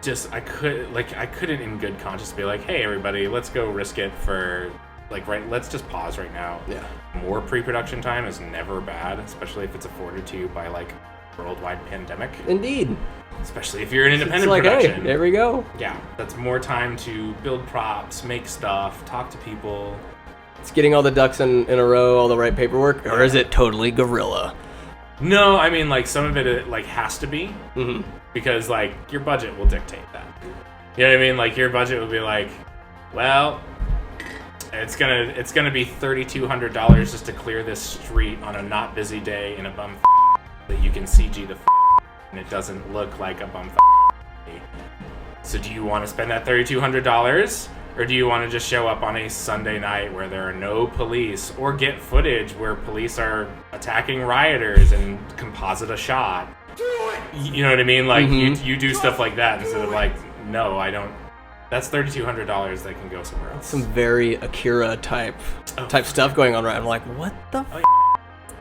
just, I couldn't in good conscience be like, hey, everybody, let's go risk it for, like, let's just pause right now. Yeah. More pre-production time is never bad, especially if it's afforded to you by, like, worldwide pandemic. Indeed. Especially if you're an independent like, production. Hey, there we go. Yeah, that's more time to build props, make stuff, talk to people. It's getting all the ducks in a row, all the right paperwork, or is it totally guerrilla? No, I mean, like, some of it, like, has to be. Mm-hmm. Because, like, your budget will dictate that. You know what I mean? Like, your budget will be like, well, it's gonna be $3,200 just to clear this street on a not busy day in a bum that you can CG the and it doesn't look like a bum. So do you want to spend that $3,200, or do you want to just show up on a Sunday night where there are no police, or get footage where police are attacking rioters and composite a shot? You know what I mean? Like, you do stuff like that instead of like, no, I don't. That's $3,200 that can go somewhere else. Some very Akira type stuff going on, right? I'm like, what the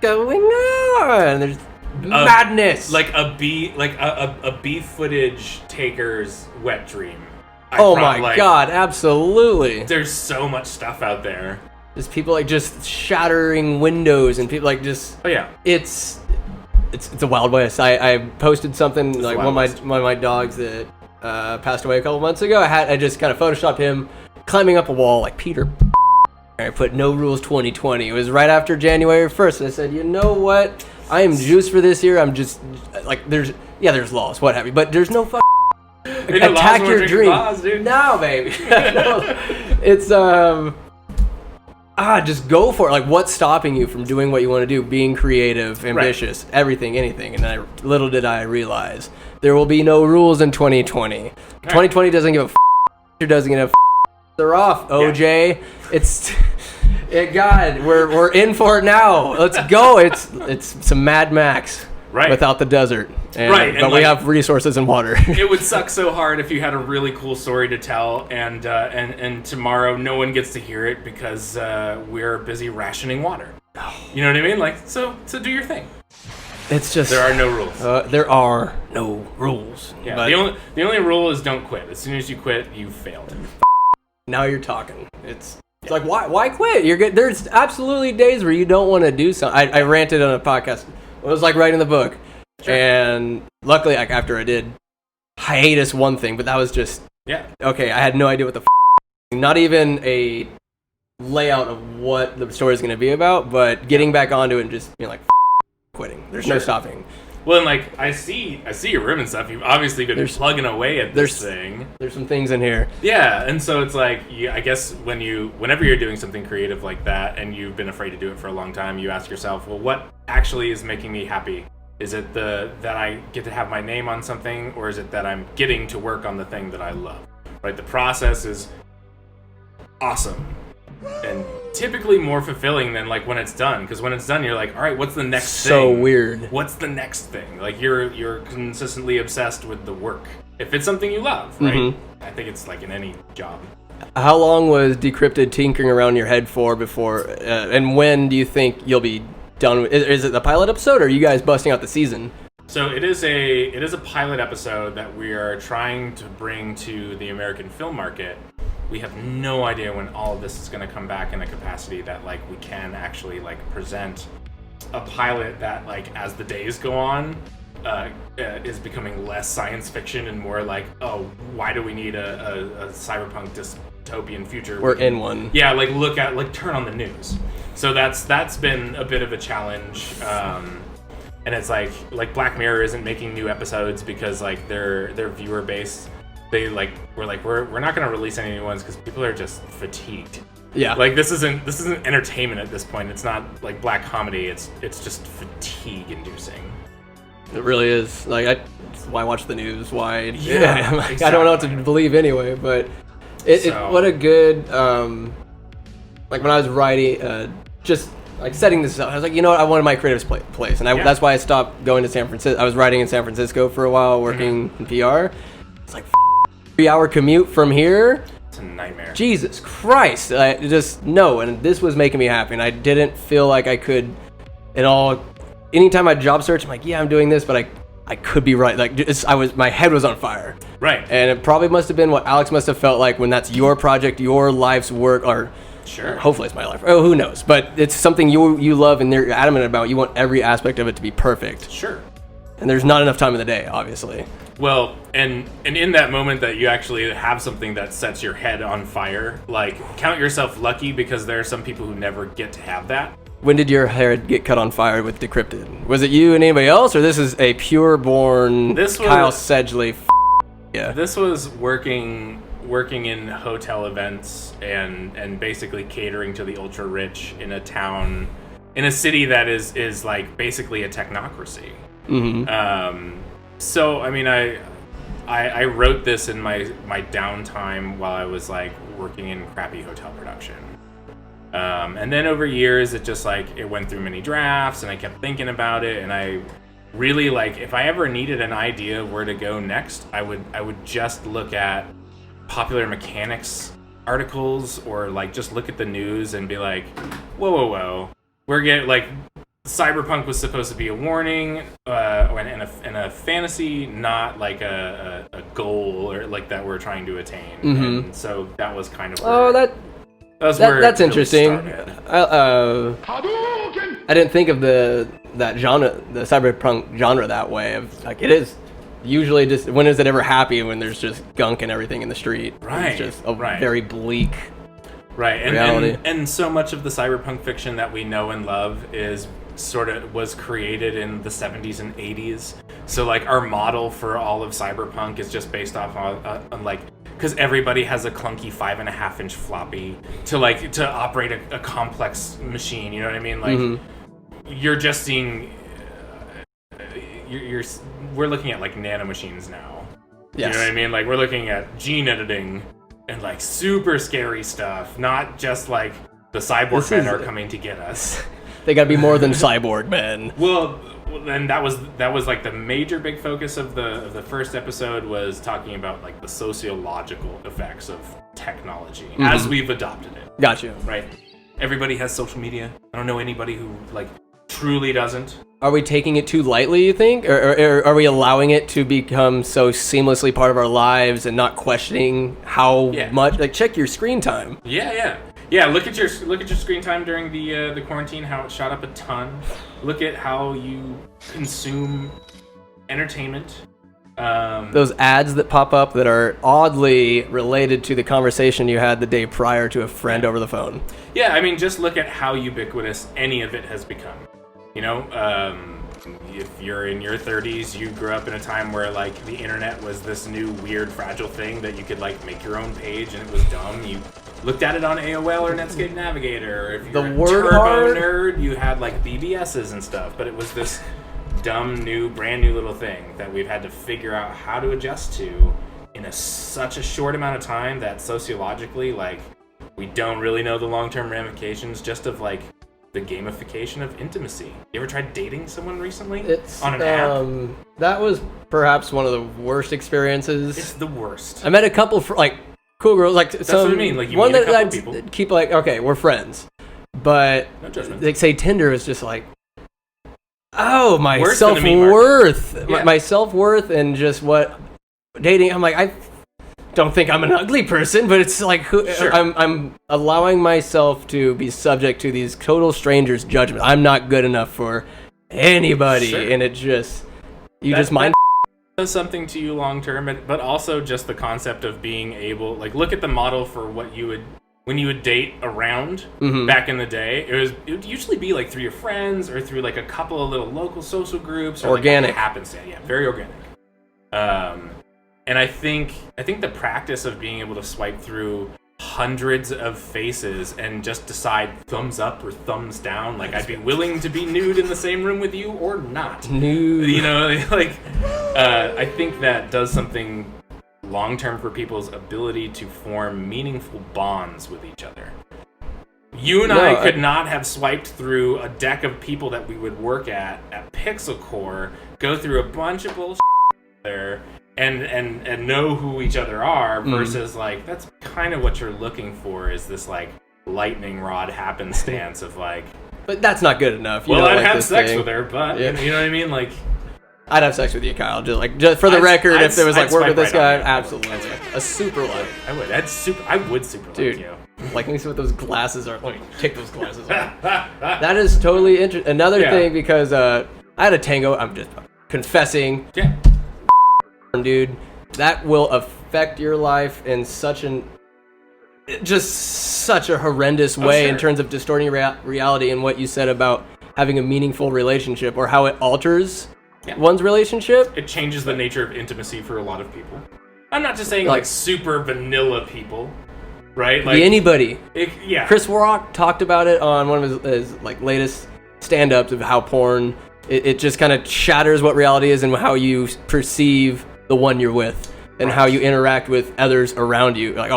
going on? There's madness. Like a B footage taker's wet dream. My god, absolutely. There's so much stuff out there. There's people like just shattering windows and people like just. Oh yeah. It's a Wild West. I posted something it's like one of my dogs that passed away a couple months ago. I just kind of photoshopped him climbing up a wall like Peter. I put no rules 2020. It was right after January 1st. I said, you know what? I am juiced for this year. I'm just like there's laws, what have you, but there's no attack your dream. Laws, dude. No, baby. No. It's just go for it. Like, what's stopping you from doing what you want to do? Being creative, ambitious, everything, anything. And little did I realize there will be no rules in 2020. Right. 2020 doesn't give a f***. Doesn't give a f***. They're off, OJ. Yeah. God, we're in for it now. Let's go. It's some Mad Max. Right. Without the desert. But we have resources and water. It would suck so hard if you had a really cool story to tell and tomorrow no one gets to hear it because we're busy rationing water. You know what I mean? Like, so do your thing. It's just there are no rules. There are no rules. Yeah. The only rule is don't quit. As soon as you quit, you failed. Now you're talking. It's like why quit? You're good. There's absolutely days where you don't want to do something. I ranted on a podcast. It was like writing the book. Sure. And luckily, like, after I did hiatus one thing, but that was just okay. I had no idea what the not even a layout of what the story is going to be about, but getting back onto it and just being like quitting. There's no stopping. Well, and like I see your room and stuff. You've obviously been plugging away at this thing. There's some things in here. Yeah, and so it's like I guess whenever you're doing something creative like that, and you've been afraid to do it for a long time, you ask yourself, well, what actually is making me happy? Is it that I get to have my name on something, or is it that I'm getting to work on the thing that I love? Right, the process is awesome. And typically more fulfilling than like when it's done, because when it's done you're like, all right, what's the next thing? So weird. What's the next thing? Like you're consistently obsessed with the work if it's something you love, right? Mm-hmm. I think it's like in any job. How long was Decrypted tinkering around your head for before and when do you think you'll be done with, is it the pilot episode or are you guys busting out the season? So it is a pilot episode that we are trying to bring to the American film market. We have no idea when all of this is going to come back in a capacity that like we can actually like present a pilot that like as the days go on is becoming less science fiction and more like, oh, why do we need a cyberpunk dystopian future? We're in one. Yeah, like turn on the news. So that's been a bit of a challenge. And it's like Black Mirror isn't making new episodes because like their viewer base, we're not going to release any new ones because people are just fatigued. Yeah. Like this isn't entertainment at this point. It's not like black comedy. It's just fatigue inducing. It really is. Like why watch the news? Why? Yeah. Exactly. I don't know what to believe anyway. But what a good like when I was writing like setting this up. I was like, you know what? I wanted my creative place, and that's why I stopped going to San Francisco. I was writing in San Francisco for a while, working in PR. It's like 3-hour commute from here. It's a nightmare. Jesus Christ! I just and this was making me happy, and I didn't feel like I could at all. Anytime I job search, I'm like, yeah, I'm doing this, but I could be right. Like, my head was on fire. Right. And it probably must have been what Alex must have felt like when that's your project, your life's work, or sure. Hopefully it's my life. Oh, who knows? But it's something you love and you're adamant about. You want every aspect of it to be perfect. Sure. And there's not enough time in the day, obviously. Well, and in that moment that you actually have something that sets your head on fire, like, count yourself lucky, because there are some people who never get to have that. When did your hair get cut on fire with Decrypted? Was it you and anybody else, or this is a pure-born Kyle Sedgley? Yeah. This was working in hotel events and basically catering to the ultra rich in a city that is like basically a technocracy. Mm-hmm. So I mean, I wrote this in my downtime while I was like working in crappy hotel production. And then over years, it went through many drafts, and I kept thinking about it, and I really, like, if I ever needed an idea of where to go next, I would just look at popular mechanics articles, or like just look at the news and be like, whoa, we're getting, like, cyberpunk was supposed to be a warning, and a fantasy, not like a goal or like that we're trying to attain. Mm-hmm. And so that was kind of that's interesting. I didn't think of that genre, the cyberpunk genre, that way. Of like, it is usually just, when is it ever happy? When there's just gunk and everything in the street. Right. It's just a very bleak reality. And so much of the cyberpunk fiction that we know and love was created in the 70s and 80s. So like our model for all of cyberpunk is just based off on like, because everybody has a clunky 5.5-inch floppy to operate a complex machine. You know what I mean? Like, you're just seeing. We're looking at like nanomachines now. Yes. You know what I mean? Like, we're looking at gene editing and like super scary stuff. Not just like the cyborg men are coming to get us. They gotta be more than cyborg men. Well, then that was like the major big focus of the first episode, was talking about like the sociological effects of technology as we've adopted it. Gotcha. Right. Everybody has social media. I don't know anybody who like truly doesn't. Are we taking it too lightly, you think, or are we allowing it to become so seamlessly part of our lives and not questioning how much? Like, check your screen time. Yeah, look at your screen time during the quarantine, how it shot up a ton. Look at how you consume entertainment. Those ads that pop up that are oddly related to the conversation you had the day prior to a friend over the phone. Yeah, I mean, just look at how ubiquitous any of it has become. You know, if you're in your 30s, you grew up in a time where like the internet was this new weird fragile thing that you could like make your own page, and it was dumb. You looked at it on AOL or Netscape Navigator. Or if you're a turbo nerd, you had like BBSs and stuff. But it was this dumb, brand new little thing that we've had to figure out how to adjust to in such a short amount of time that sociologically, like, we don't really know the long-term ramifications just of like the gamification of intimacy. You ever tried dating someone recently on an app? That was perhaps one of the worst experiences. It's the worst. I met a couple like cool girls, like that's what I mean. Like, you one meet a couple that people. Keep like, okay, we're friends, but no judgment. They say Tinder is just like, oh, my self-worth, my self-worth, and just what dating. I'm like, I don't think I'm an ugly person, but it's like, sure. I'm allowing myself to be subject to these total strangers' judgment. I'm not good enough for anybody, sure. And it just mind. Does something to you long term, but also just the concept of being able, like, look at the model for what you would. When you would date around back in the day, it would usually be like through your friends or through like a couple of little local social groups. Or organic. Like happenstance, yeah, very organic. And I think the practice of being able to swipe through hundreds of faces and just decide thumbs up or thumbs down, like I'd be willing to be nude in the same room with you or not. Nude. You know, like I think that does something long-term for people's ability to form meaningful bonds with each other. You and I could not have swiped through a deck of people that we would work at Pixel Core, go through a bunch of bullshit there, and know who each other are, versus like that's kind of what you're looking for is this like lightning rod happenstance of like. But that's not good enough. Well, I'd have sex with her, but you know what I mean, like. I'd have sex with you, Kyle. Just for the record, if there was like work with this guy, absolutely. A super like. I would. I would super like you. Like, let me see what those glasses are. Let me take those glasses off. That is totally interesting. Another thing, because I had a tango. I'm just confessing. Yeah. Dude, that will affect your life in such a horrendous way in terms of distorting reality and what you said about having a meaningful relationship or how it alters one's relationship. It changes the nature of intimacy for a lot of people. I'm not just saying like super vanilla people, right? Like anybody. Yeah. Chris Rock talked about it on one of his like latest stand-ups of how porn it just kind of shatters what reality is and how you perceive the one you're with and how you interact with others around you. Like,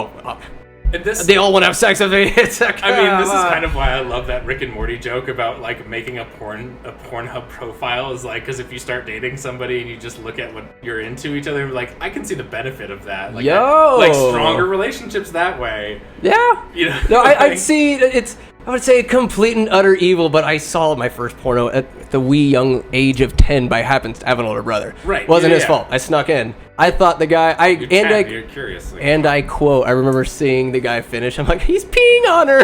they all want to have sex with me. It's like, I mean, this is kind of why I love that Rick and Morty joke about like making a Pornhub profile is like, because if you start dating somebody and you just look at what you're into each other, like I can see the benefit of that. Like, like stronger relationships that way. Yeah. You know. No, I'd see it's. I would say complete and utter evil, but I saw my first porno at the wee young age of 10 by happens to have an older brother. Right. Wasn't his fault. I snuck in. I thought the guy. You're curious. And I quote. I remember seeing the guy finish. I'm like, he's peeing on her.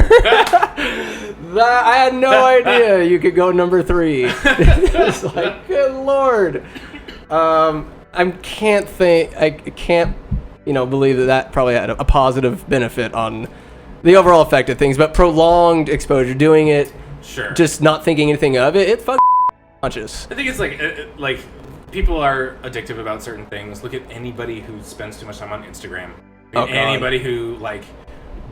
I had no idea you could go number 3. It's like, good lord. I can't believe that probably had a positive benefit on the overall effect of things, but prolonged exposure, doing it, just not thinking anything of it, it fucking conscious. I think it's like people are addictive about certain things. Look at anybody who spends too much time on Instagram. Anybody who like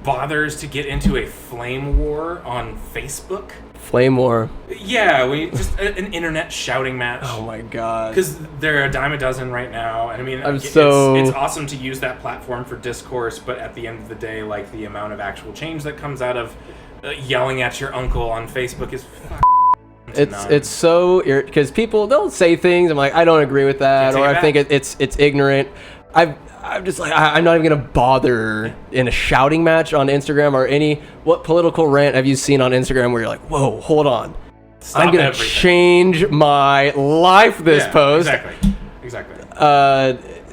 bothers to get into a flame war on Facebook. Flame war. Yeah, just an internet shouting match. Oh my god. Because they're a dime a dozen right now, and I mean, it's awesome to use that platform for discourse, but at the end of the day, like the amount of actual change that comes out of yelling at your uncle on Facebook is. It's so because people they'll say things. I'm like, I don't agree with that, or I think it's ignorant. I'm just like, I'm not even gonna bother in a shouting match on Instagram or what political rant have you seen on Instagram where you're like, whoa, hold on, I'm gonna change my life this post. Exactly.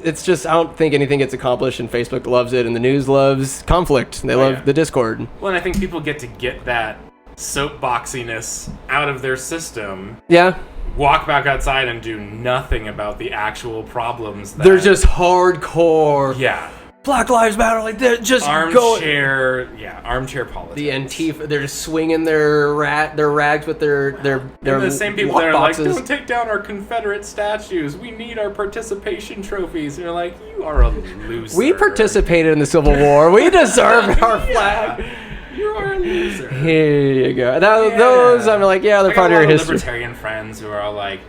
It's just I don't think anything gets accomplished, and Facebook loves it, and the news loves conflict. They love the Discord. Well, and I think people get that soapboxiness out of their system. Yeah. Walk back outside and do nothing about the actual problems. They're just hardcore. Yeah. Black Lives Matter, like they're just armchair politics. The Antifa, they're just swinging their rags with their the same people that are boxes. like, don't take down our Confederate statues. We need our participation trophies. And you're like, you are a loser. We participated in the Civil War. We deserve our flag. You are a loser. Here you go. Those I'm like, they're part of your history. Libertarian friends who are all like,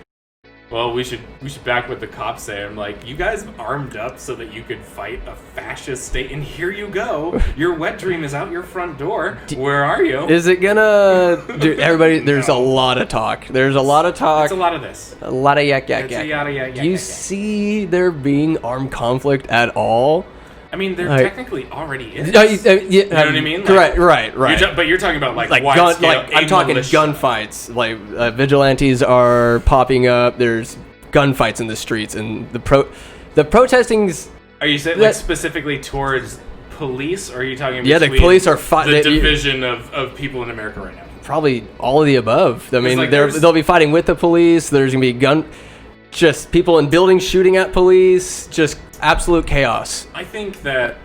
well, we should back what the cops say. I'm like, you guys armed up so that you could fight a fascist state, and here you go. Your wet dream is out your front door. Where are you? Is it gonna? Dude, everybody, there's a lot of talk. There's a lot of talk. It's a lot of this. A lot of yak. Do you see there being armed conflict at all? I mean, there technically already is. You know what I mean? Like, right. But you're talking about like wide scale. I'm talking gunfights. Like vigilantes are popping up. There's gunfights in the streets, and the protesting's. Are you saying like specifically towards police, or are you talking? Yeah, the police are the division of people in America right now. Probably all of the above. I mean, they'll be fighting with the police. There's gonna be just people in buildings shooting at police. Just absolute chaos. I think that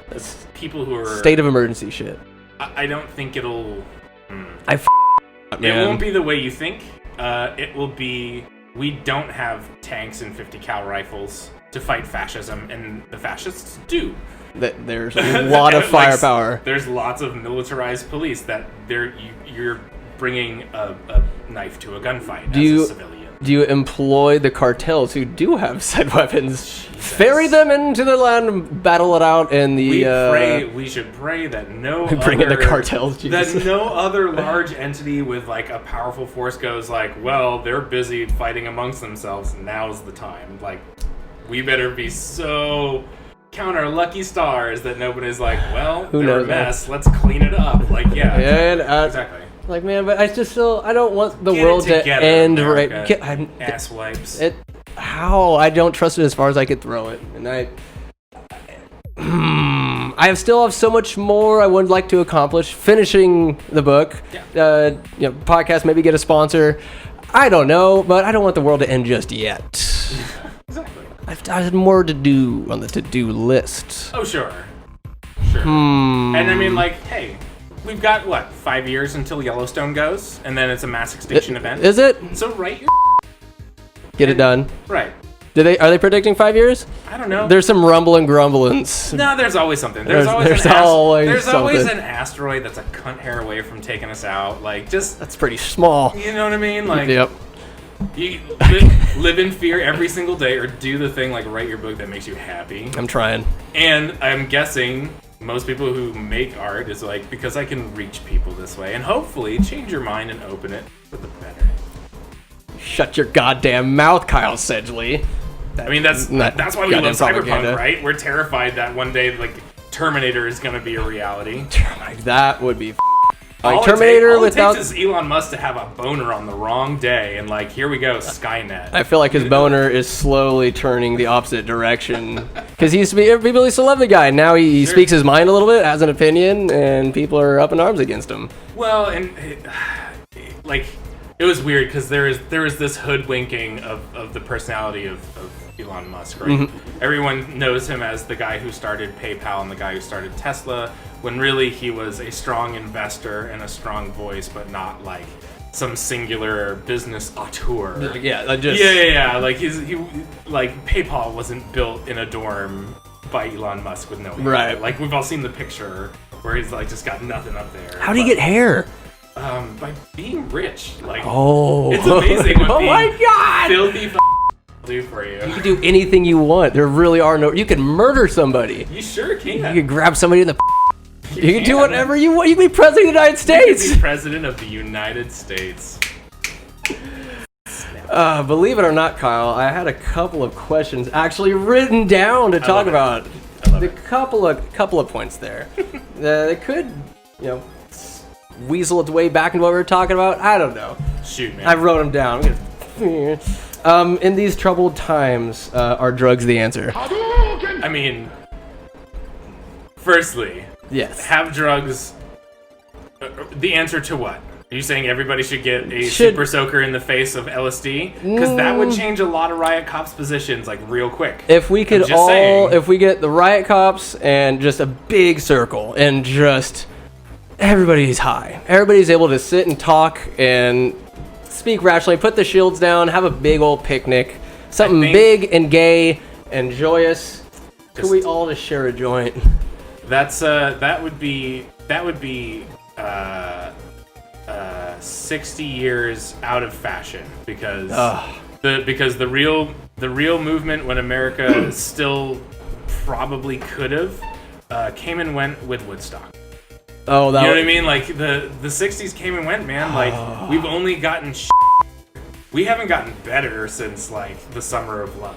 people who are state of emergency shit. I don't think it'll. It won't be the way you think. It will be. We don't have tanks and 50 cal rifles to fight fascism, and the fascists do. There's a lot of firepower. There's lots of militarized police that you're bringing a knife to a gunfight as a civilian. do you employ the cartels who do have said weapons, ferry them into the land, and battle it out in the... We should pray that no bring in the cartels, Jesus. That no other large entity with like a powerful force goes like, well, they're busy fighting amongst themselves. Now's the time. Like, we better be so count our lucky stars that nobody's like, well, they're a mess. Let's clean it up. Like, yeah, exactly. Like, man, but I just still, I don't want the Get world it to end America. right. Ass wipes. How? I don't trust it as far as I could throw it, and I still have so much more I would like to accomplish. Finishing the book, podcast, maybe get a sponsor. I don't know, but I don't want the world to end just yet. Exactly. I have more to do on the to-do list. Oh, sure. And I mean, like, hey, we've got, 5 years until Yellowstone goes, and then it's a mass extinction event. Is it? So write your Get it done. Right. Are they predicting 5 years? I don't know. There's some rumbling grumblings. No, there's always something. There's always an asteroid that's a cunt hair away from taking us out. Like, just... That's pretty small. You know what I mean? Like, yep. You live in fear every single day, or do the thing, like, write your book that makes you happy. I'm trying. And I'm guessing most people who make art is like, because I can reach people this way, and hopefully change your mind and open it for the better. Shut your goddamn mouth, Kyle Sedgley. I mean, that's why we love cyberpunk, right? We're terrified that one day, like, Terminator is going to be a reality. That would be all Terminator all without... it takes is Elon Musk to have a boner on the wrong day, and like, here we go, Skynet. I feel like his boner is slowly turning the opposite direction. Because people used to love the guy. Now he speaks his mind a little bit, has an opinion, and people are up in arms against him. Well, and it was weird because there was this hoodwinking of the personality of Elon Musk, right? Mm-hmm. Everyone knows him as the guy who started PayPal and the guy who started Tesla, when really he was a strong investor and a strong voice, but not like some singular business auteur. Yeah, Like like PayPal wasn't built in a dorm by Elon Musk with no hair. Right. Like, we've all seen the picture where he's like just got nothing up there. How do you get hair? By being rich. Like, it's amazing what being my God! Filthy do for you. You can do anything you want. There really are no... You can murder somebody. You sure can. You can grab somebody in the... You can do whatever you want. You can be president of the United States. You can be president of the United States. Believe it or not, Kyle, I had a couple of questions actually written down to talk about. A couple of points there. They could, weasel its way back into what we were talking about. I don't know. Shoot, man. I wrote them down. In these troubled times, are drugs the answer? I mean, firstly, yes. Have drugs the answer to what? Are you saying everybody should get a super soaker in the face of LSD? Because that would change a lot of riot cops' positions, like, real quick. If we could if we get the riot cops and just a big circle and just everybody's high. Everybody's able to sit and talk and speak rationally, put the shields down, have a big old picnic. Something big and gay and joyous. Could we all just share a joint? That would be 60 years out of fashion, because the real movement, when America still probably could have came and went with Woodstock. Oh, you know what I mean? Like, the 60s came and went, man. Like, we've only gotten we haven't gotten better since, like, the Summer of Love,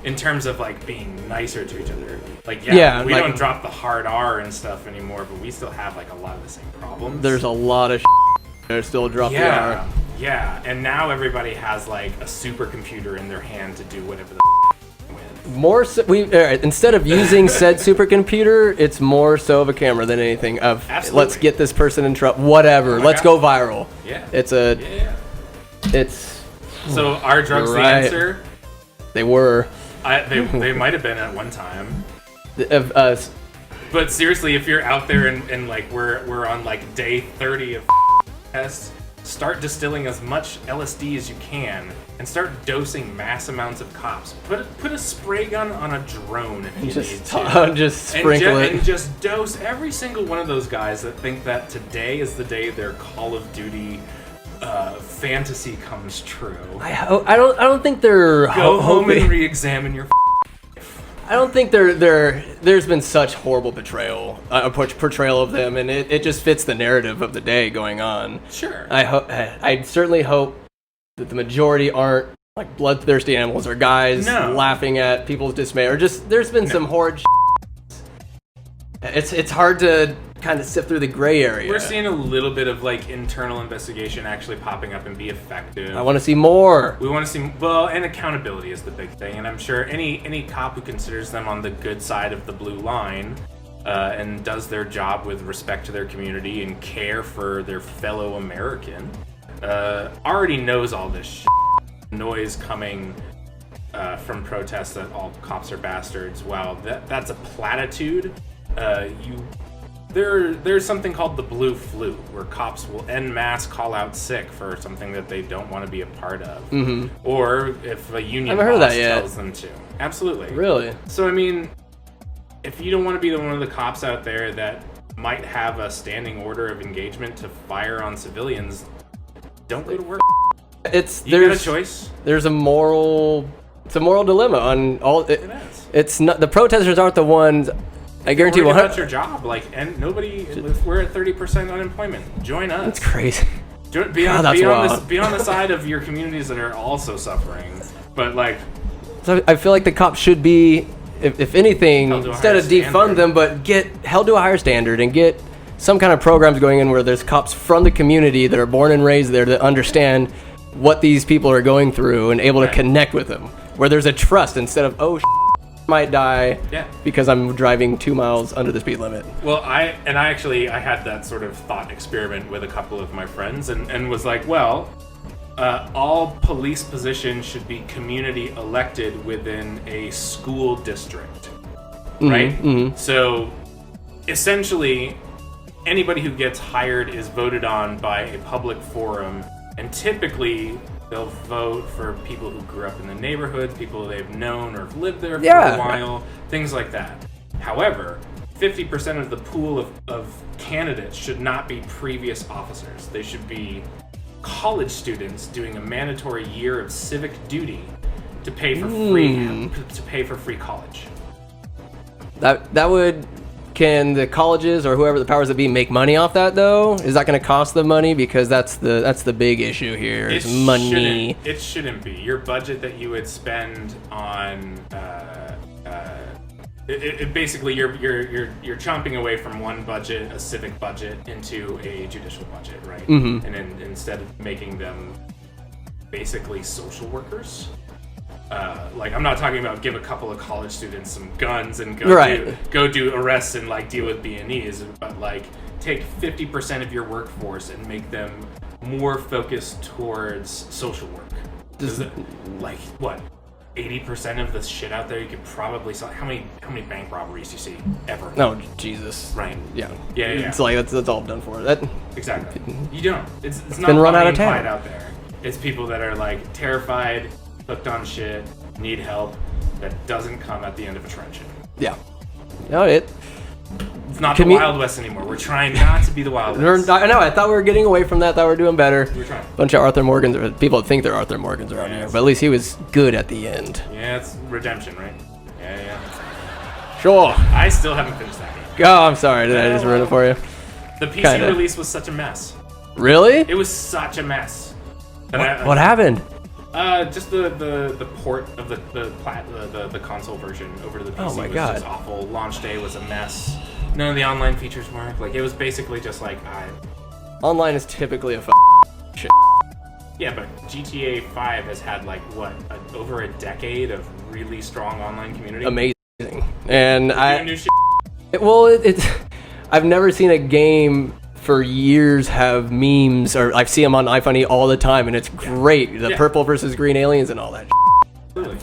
in terms of, like, being nicer to each other. Like, we don't drop the hard R and stuff anymore, but we still have, like, a lot of the same problems. There's a lot of that still drop the R. Yeah, and now everybody has, like, a supercomputer in their hand to do whatever the with. More so, instead of using said supercomputer, it's more so of a camera than anything. Absolutely. Let's get this person in trouble. Whatever. Let's go viral. Yeah. It's. So are drugs the answer? They were. They might have been at one time. But seriously, if you're out there and like we're on like day 30 of tests, start distilling as much LSD as you can and start dosing mass amounts of cops. Put a spray gun on a drone if you need to. Just sprinkle it. And just dose every single one of those guys that think that today is the day their Call of Duty fantasy comes true. I don't think they're Go home and re-examine your. I don't think there's been such horrible portrayal of them, and it just fits the narrative of the day going on. Sure. I certainly hope that the majority aren't like bloodthirsty animals or guys laughing at people's dismay, or just there's been some horrid. It's hard to kind of sift through the gray area. We're seeing a little bit of like internal investigation actually popping up and be effective. I want to see more. We want to see, and accountability is the big thing. And I'm sure any cop who considers them on the good side of the blue line and does their job with respect to their community and care for their fellow American already knows all this noise coming from protests that all cops are bastards. Wow, that's a platitude. There's something called the blue flu, where cops will en masse call out sick for something that they don't want to be a part of, or if a union boss tells them to. Absolutely. Really? So I mean, if you don't want to be one of the cops out there that might have a standing order of engagement to fire on civilians, don't go to work. There's got a choice. It's a moral dilemma on all. It is. It's not the protesters aren't the ones. I guarantee you. About your job, and nobody. We're at 30% unemployment. Join us. That's crazy. Be on the side of your communities that are also suffering. But so I feel like the cops should be, if anything, instead of defund them, but get held to a higher standard and get some kind of programs going in where there's cops from the community that are born and raised there that understand what these people are going through and able to connect with them. Where there's a trust instead of might die because I'm driving 2 miles under the speed limit. Well, I had that sort of thought experiment with a couple of my friends and was like, well, all police positions should be community elected within a school district, right? Mm-hmm. So essentially, anybody who gets hired is voted on by a public forum, and typically they'll vote for people who grew up in the neighborhood, people they've known or have lived there for a while, things like that. However, 50% of the pool of candidates should not be previous officers. They should be college students doing a mandatory year of civic duty to pay for free college. That would. Can the colleges or whoever the powers that be make money off that though? Is that going to cost them money? Because that's the big issue here. Is money. It shouldn't be. Your budget that you would spend on basically you're chomping away from one budget, a civic budget, into a judicial budget, right? Mm-hmm. And then instead of making them basically social workers. I'm not talking about give a couple of college students some guns and go do arrests and deal with B&Es, but take 50% of your workforce and make them more focused towards social work. What? 80% of the shit out there you could probably sell. How many bank robberies do you see ever? Oh Jesus! Right? Yeah. It's that's all done for. That exactly. You don't. It's not been run out of town out there. It's people that are terrified, hooked on shit, need help, that doesn't come at the end of a truncheon. Yeah. No, it's not the Wild West anymore. We're trying not to be the Wild West. I know. I thought we were getting away from that. Thought we were doing better. We're trying. Bunch of Arthur Morgans. People think they're Arthur Morgans around here, but at least he was good at the end. Yeah, it's redemption, right? Yeah. Sure. I still haven't finished that game. Oh, I'm sorry. Did I just ruin it for you? The PC release was such a mess. Really? It was such a mess. What happened? Just the port of the console version over to the PC was just awful. Launch day was a mess. None of the online features worked. It was basically just online is typically a shit. Yeah, but GTA 5 has had over a decade of really strong online community. Amazing. And new shit. I've never seen a game for years have memes, or I see them on iFunny all the time, and it's great. The purple versus green aliens and all that. Really?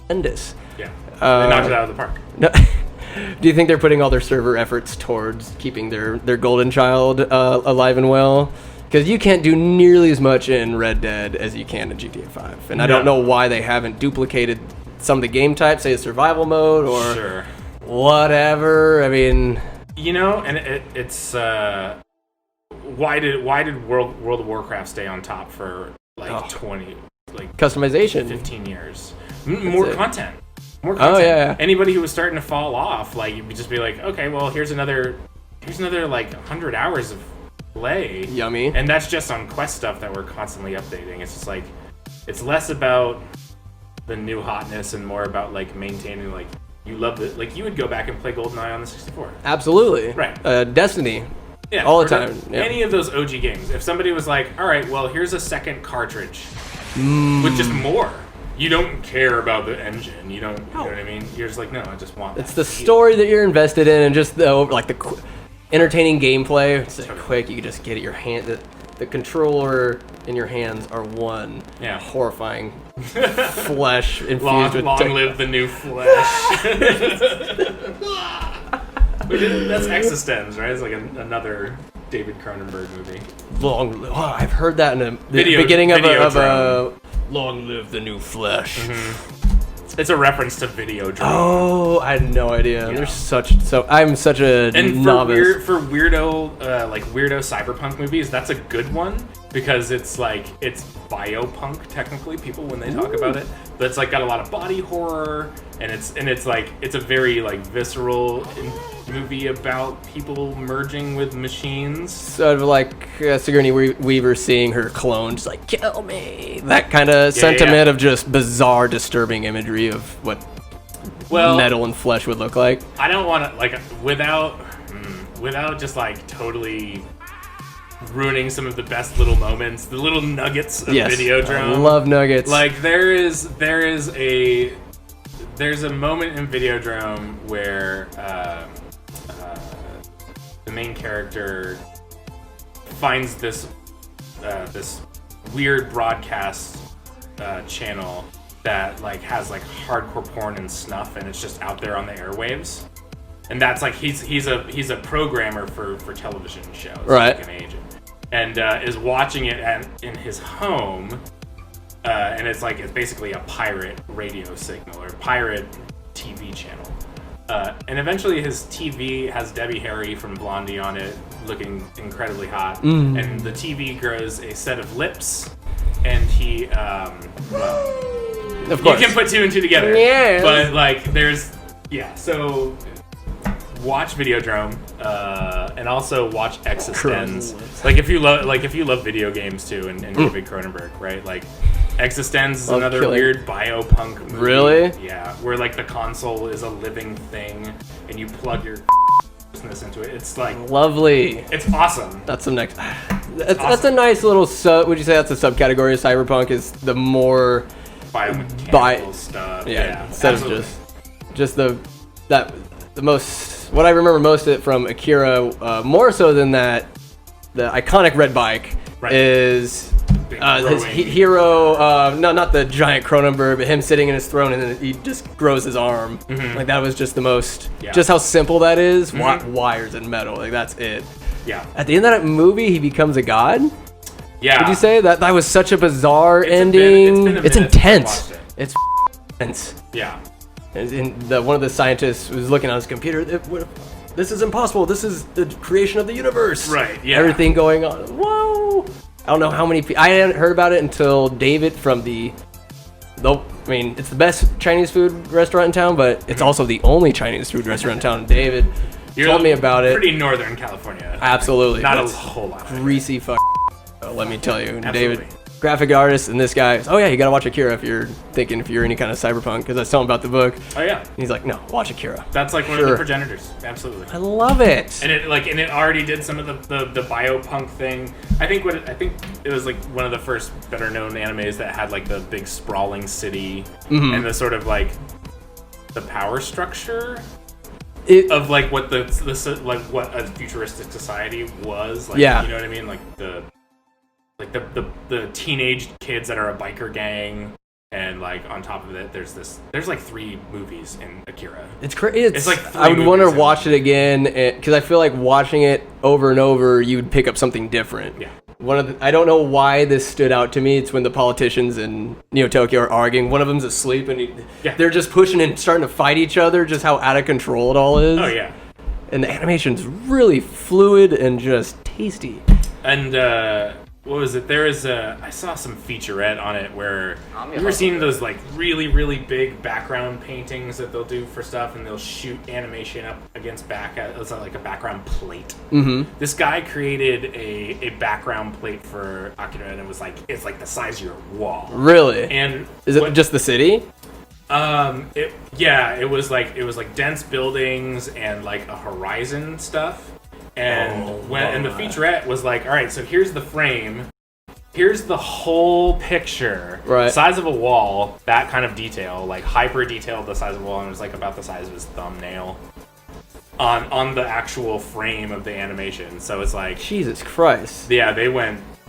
Tremendous. Yeah. They knocked it out of the park. No. Do you think they're putting all their server efforts towards keeping their golden child alive and well? Because you can't do nearly as much in Red Dead as you can in GTA 5. And I don't know why they haven't duplicated some of the game types, say a survival mode or whatever. I mean... and it's... why did World of Warcraft stay on top for like 20 like customization 15 years? More content. More content. Oh yeah. Anybody who was starting to fall off, like you'd just be like, okay, well here's another like 100 hours of play. Yummy. And that's just on Quest stuff that we're constantly updating. It's just like it's less about the new hotness and more about like maintaining like you love it. Like you would go back and play GoldenEye on the 64. Absolutely. Right. Destiny. Yeah, all the time. Yeah. Any of those OG games. If somebody was like, all right, well, here's a second cartridge with just more. You don't care about the engine. You don't. You know what I mean? You're just like, no, I just want. It's the story that you're invested in, and just the entertaining gameplay. It's like quick. You can just get it. Your hand. The controller in your hands are one. Yeah. Horrifying flesh infused with. Long live the new flesh. That's Existenz, right? It's like another David Cronenberg movie. I've heard that in the beginning of a Long Live the New Flesh. Mm-hmm. It's a reference to Videodrome. Oh, I had no idea. Yeah. I'm such a novice. For weirdo cyberpunk movies, that's a good one because it's biopunk technically. People when they talk about it, but it's like got a lot of body horror, and it's a very like visceral movie about people merging with machines. Sort of like Sigourney Weaver seeing her clone, just like kill me. That kind of sentiment of just bizarre, disturbing imagery of what metal and flesh would look like. I don't want to like without just like totally ruining some of the best little moments, the little nuggets of Videodrome. I love nuggets. Like there's a moment in Videodrome where the main character finds this weird broadcast channel that like has like hardcore porn and snuff, and it's just out there on the airwaves. And that's like he's a programmer for television shows, right? Like an agent, and is watching it in his home, and it's basically a pirate radio signal or pirate TV channel. And eventually his TV has Debbie Harry from Blondie on it, looking incredibly hot. And the TV grows a set of lips, and he, of course, you can put two and two together. Yeah. But so watch Videodrome, and also watch Existenz. If you love video games too, and David Cronenberg, right? Like Existenz is another weird biopunk movie. Really? Yeah, where like the console is a living thing, and you plug your business into it. It's like lovely. It's awesome. That's some next. That's a nice little sub. Would you say that's a subcategory of cyberpunk? Is the more biomechanical stuff? Yeah. Instead of just the most. What I remember most of it from Akira, more so than that, the iconic red bike is his hero. Not the giant Cronenberg, but him sitting in his throne and then he just grows his arm. Mm-hmm. Like that was just the most. Yeah. Just how simple that is. Mm-hmm. Wires and metal. Like that's it. Yeah. At the end of that movie, he becomes a god. Yeah. Would you say that was such a bizarre ending? It's intense. It's intense. Yeah. And one of the scientists was looking on his computer. This is impossible. This is the creation of the universe. Right. Yeah. Everything going on. Whoa! I don't know how many people. I hadn't heard about it until David from it's the best Chinese food restaurant in town, but it's also the only Chinese food restaurant in town. David told me about it. Pretty Northern California. Absolutely. Not a whole lot. Greasy fuck. Let me tell you, Absolutely. David. Graphic artist, and this guy, you gotta watch Akira if you're any kind of cyberpunk, because I was telling him about the book. Oh yeah. And he's like, no, watch Akira. That's like one of the progenitors. Absolutely. I love it. And it already did some of the biopunk thing. I think it was like one of the first better known animes that had like the big sprawling city and the sort of like the power structure of like what what a futuristic society was. Like, yeah. You know what I mean? Like the teenage kids that are a biker gang, and like on top of it, there's like 3 movies in Akira. It's crazy. It's like I would want to watch it again because I feel like watching it over and over, you'd pick up something different. Yeah. I don't know why this stood out to me. It's when the politicians in Neo Tokyo are arguing. One of them's asleep, and they're just pushing and starting to fight each other. Just how out of control it all is. Oh yeah. And the animation's really fluid and just tasty. And what was it? I saw some featurette on it where you ever seen those like really, really big background paintings that they'll do for stuff, and they'll shoot animation up against it's like a background plate. Mm-hmm. This guy created a background plate for Akira, and it's like the size of your wall. Really? And is it just the city? It was like dense buildings and like a horizon stuff. And and the featurette was like, all right, so here's the frame, here's the whole picture, right? Size of a wall, that kind of detail, like hyper detailed, the size of a wall, and it was like about the size of his thumbnail on the actual frame of the animation. So it's like, Jesus Christ. Yeah,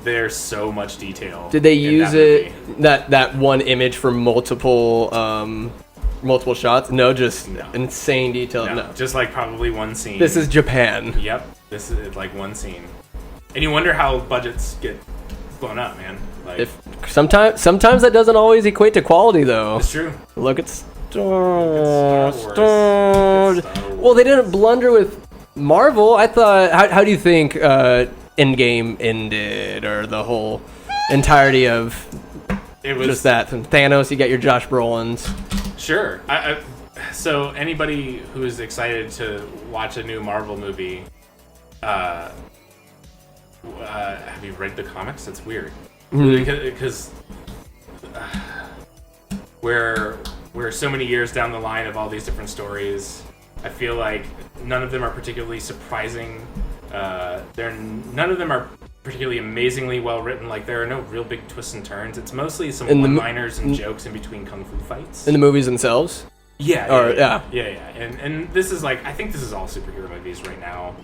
there's so much detail. Did they use that one image for multiple shots? No, just insane detail. No, just like probably one scene. This is Japan. Yep, this is like one scene, and you wonder how budgets get blown up, man. Like, sometimes that doesn't always equate to quality, though. It's true. Look at Star Wars. Well, they didn't blunder with Marvel. I thought. How do you think Endgame ended, or the whole entirety of it was just that? From Thanos, you got your Josh Brolins. Sure. So anybody who is excited to watch a new Marvel movie, have you read the comics? It's weird because we're so many years down the line of all these different stories. I feel like none of them are particularly surprising. None of them are particularly amazingly well written. Like, there are no real big twists and turns. It's mostly some one-liners and jokes in between kung fu fights. In the movies themselves? Yeah. And this is like, I think this is all superhero movies right now.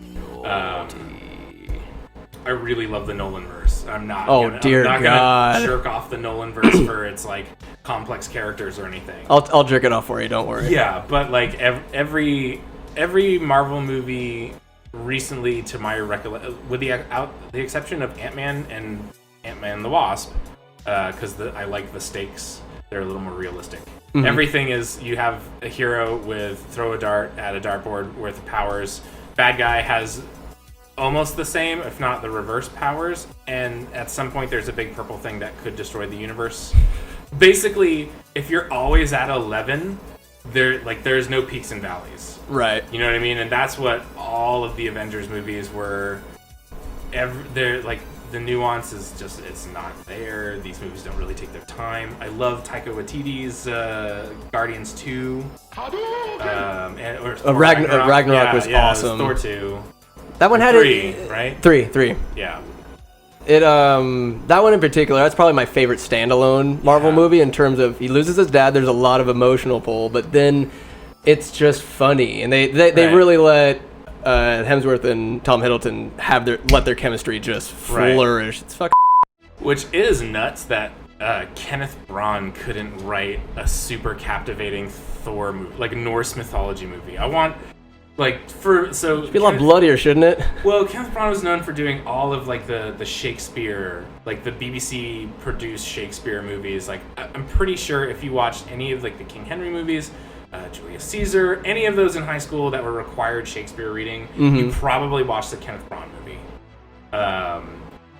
I really love the Nolanverse. I'm not gonna jerk off the Nolanverse for its like complex characters or anything. I'll jerk it off for you. Don't worry. Yeah, but like every Marvel movie recently, to my recollection, with the exception of Ant-Man and Ant-Man the Wasp, because I like the stakes. They're a little more realistic. Mm-hmm. Everything is, you have a hero throw a dart at a dartboard with powers. Bad guy has almost the same, if not the reverse powers, and at some point there's a big purple thing that could destroy the universe. Basically, if you're always at 11, there's no peaks and valleys. Right. You know what I mean? And that's what all of the Avengers movies were. They're like, the nuance is just, it's not there. These movies don't really take their time. I love Taika Waititi's Guardians 2. Ragnarok was awesome. Thor 2. That one had 3, right? 3. Yeah. That one in particular, that's probably my favorite standalone Marvel movie in terms of, he loses his dad, there's a lot of emotional pull, but then it's just funny. And they really let Hemsworth and Tom Hiddleston let their chemistry just flourish. It's fucking. Which is nuts that Kenneth Branagh couldn't write a super captivating Thor movie, like a Norse mythology movie. Should be a lot bloodier, shouldn't it? Well, Kenneth Branagh was known for doing all of like the Shakespeare, like the BBC produced Shakespeare movies. Like, I'm pretty sure if you watched any of like the King Henry movies, Julius Caesar, any of those in high school that were required Shakespeare reading, you probably watched the Kenneth Branagh movie.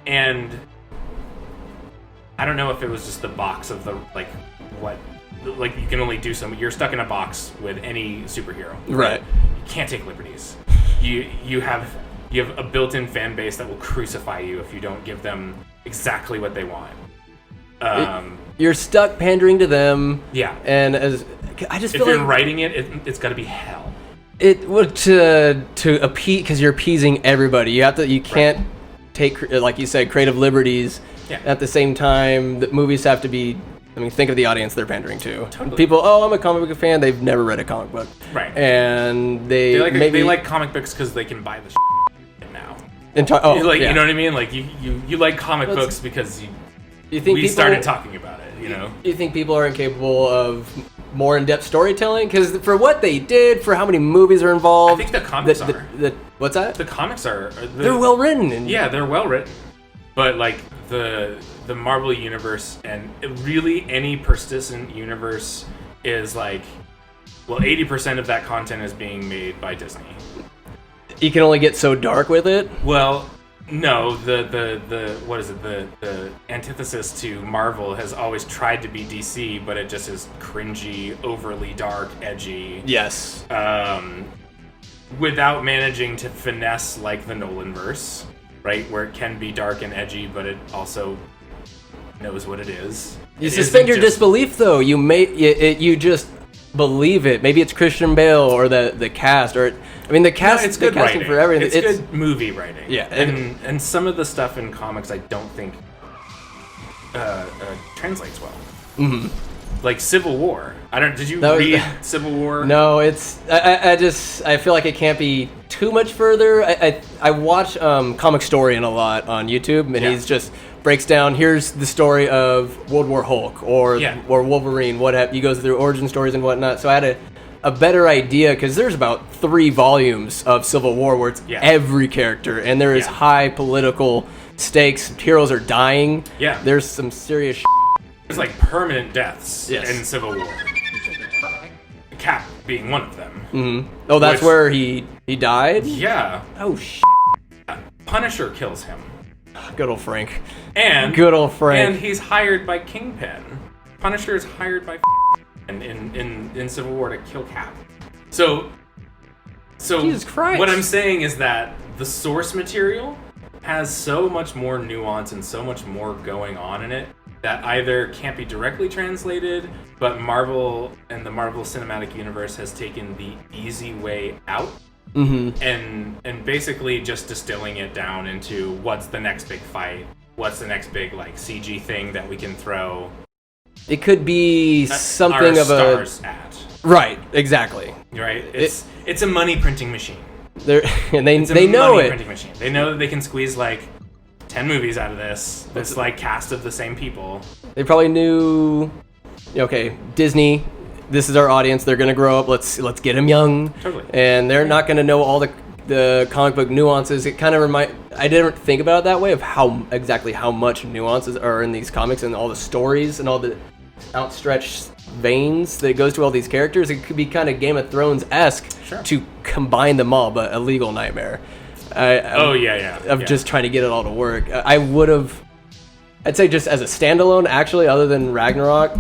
And I don't know if it was just the box of the you can only do you're stuck in a box with any superhero. Right. You can't take liberties. You have a built-in fan base that will crucify you if you don't give them exactly what they want. You're stuck pandering to them. Yeah. And I just feel like if you're writing it's got to be hell. It would to appease, because you're appeasing everybody. You can't take, like you said, creative liberties. Yeah. At the same time, the movies have to be. I mean, think of the audience they're pandering to. Totally. People, I'm a comic book fan. They've never read a comic book. Right. And they like comic books because they can buy the now. You know what I mean? Like you like comic books because we started talking about it. You know. You think people are incapable of more in-depth storytelling? Because for what they did, for how many movies are involved, I think the comics are. What's that? The comics are. They're well written. Yeah, they're well written. But like the Marvel universe and really any persistent universe is like, well, 80% of that content is being made by Disney. You can only get so dark with it. Well, No, the what is it? The antithesis to Marvel has always tried to be DC, but it just is cringy, overly dark, edgy. Yes. Without managing to finesse like the Nolanverse, right? Where it can be dark and edgy, but it also knows what it is. You suspend your disbelief, though. You just believe it. Maybe it's Christian Bale or the cast, or the cast. No, it's good writing for everything. It's good movie writing. Yeah, and some of the stuff in comics I don't think translates well. Mm-hmm. Like Civil War. Did you read Civil War? No, it's I feel like it can't be too much further. I watch Comic Historian a lot on YouTube, and he's just breaks down. Here's the story of World War Hulk or Wolverine. He goes through origin stories and whatnot. So I had a better idea because there's about 3 volumes of Civil War where it's every character, and there is high political stakes. Heroes are dying. Yeah, there's some serious. There's like permanent deaths in Civil War. Cap being one of them. Mm-hmm. Oh, that's where he died? Yeah. Oh, Punisher kills him. Good old Frank. Good old Frank. And he's hired by Kingpin. Punisher is hired by in Civil War to kill Cap. So Jesus Christ. What I'm saying is that the source material has so much more nuance and so much more going on in it that either can't be directly translated, but Marvel and the Marvel Cinematic Universe has taken the easy way out, and basically just distilling it down into what's the next big fight, what's the next big like CG thing that we can throw. It could be something of stars right, exactly. Right, it's a money printing machine. They know it. Printing machine. They know that they can squeeze like 10 movies out of this like cast of the same people. They probably knew, okay, Disney, this is our audience. They're gonna grow up. Let's get them young. Totally. And they're not gonna know all the comic book nuances. It kind of I didn't think about it that way of exactly how much nuances are in these comics and all the stories and all the outstretched veins that goes to all these characters. It could be kind of Game of Thrones-esque to combine them all, but a legal nightmare. Of just trying to get it all to work. I'd say just as a standalone, actually, other than Ragnarok,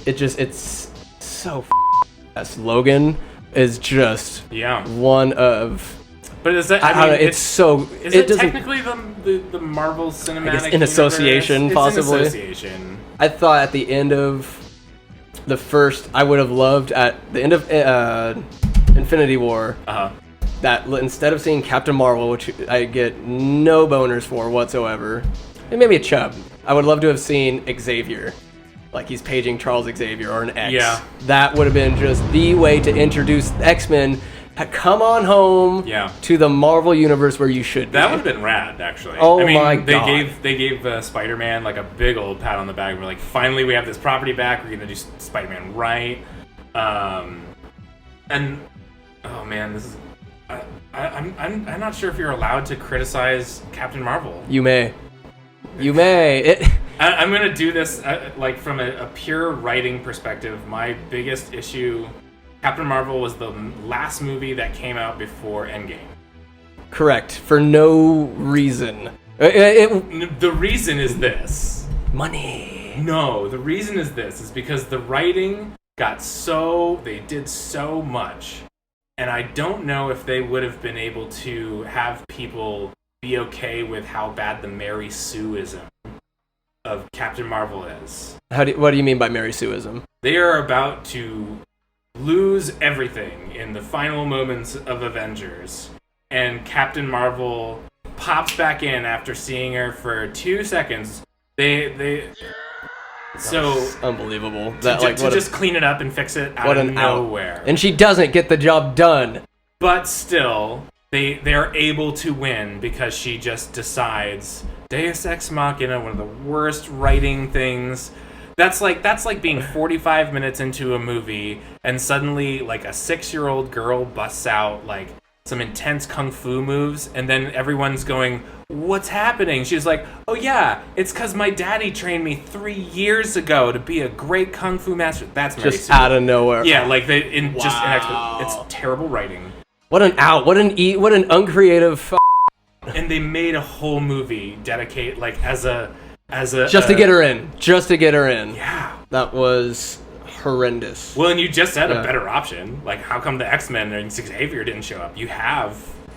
it's so Logan is just one of. But is that? It's so. Is it technically the Marvel Cinematic in association, universe? Possibly. It's in association. I thought at the end of the first, I would have loved at the end of Infinity War. That instead of seeing Captain Marvel, which I get no boners for whatsoever, and maybe a chub, I would love to have seen Xavier. Like he's paging Charles Xavier or an X. Yeah. That would have been just the way to introduce X-Men. Come on home to the Marvel universe where you should be. That would have been rad, actually. Oh my god. They gave Spider-Man like a big old pat on the back. We're like, finally we have this property back. We're going to do Spider-Man right. And, oh man, this is... I'm not sure if you're allowed to criticize Captain Marvel. You may. I'm going to do this like from a pure writing perspective. My biggest issue, Captain Marvel was the last movie that came out before Endgame. Correct. For no reason. The reason is this. Money. No, the reason is this. Is because the writing they did so much. And I don't know if they would have been able to have people be okay with how bad the Mary Sue-ism of Captain Marvel is. What do you mean by Mary Sue-ism? They are about to lose everything in the final moments of Avengers. And Captain Marvel pops back in after seeing her for 2 seconds. So unbelievable. Just clean it up and fix it out of nowhere. And she doesn't get the job done. But still, they're able to win because she just decides Deus Ex Machina, one of the worst writing things. That's like being 45 minutes into a movie and suddenly like a 6-year-old girl busts out like some intense kung fu moves, and then everyone's going, what's happening? She's like, oh yeah, it's because my daddy trained me 3 years ago to be a great kung fu master. That's Mary just Sue. Out of nowhere. Yeah, like it's terrible writing. What an uncreative And they made a whole movie dedicate like as a just to get her in. Just to get her in. Yeah. That was horrendous. Well, and you just had a better option. Like, how come the X-Men and Xavier didn't show up?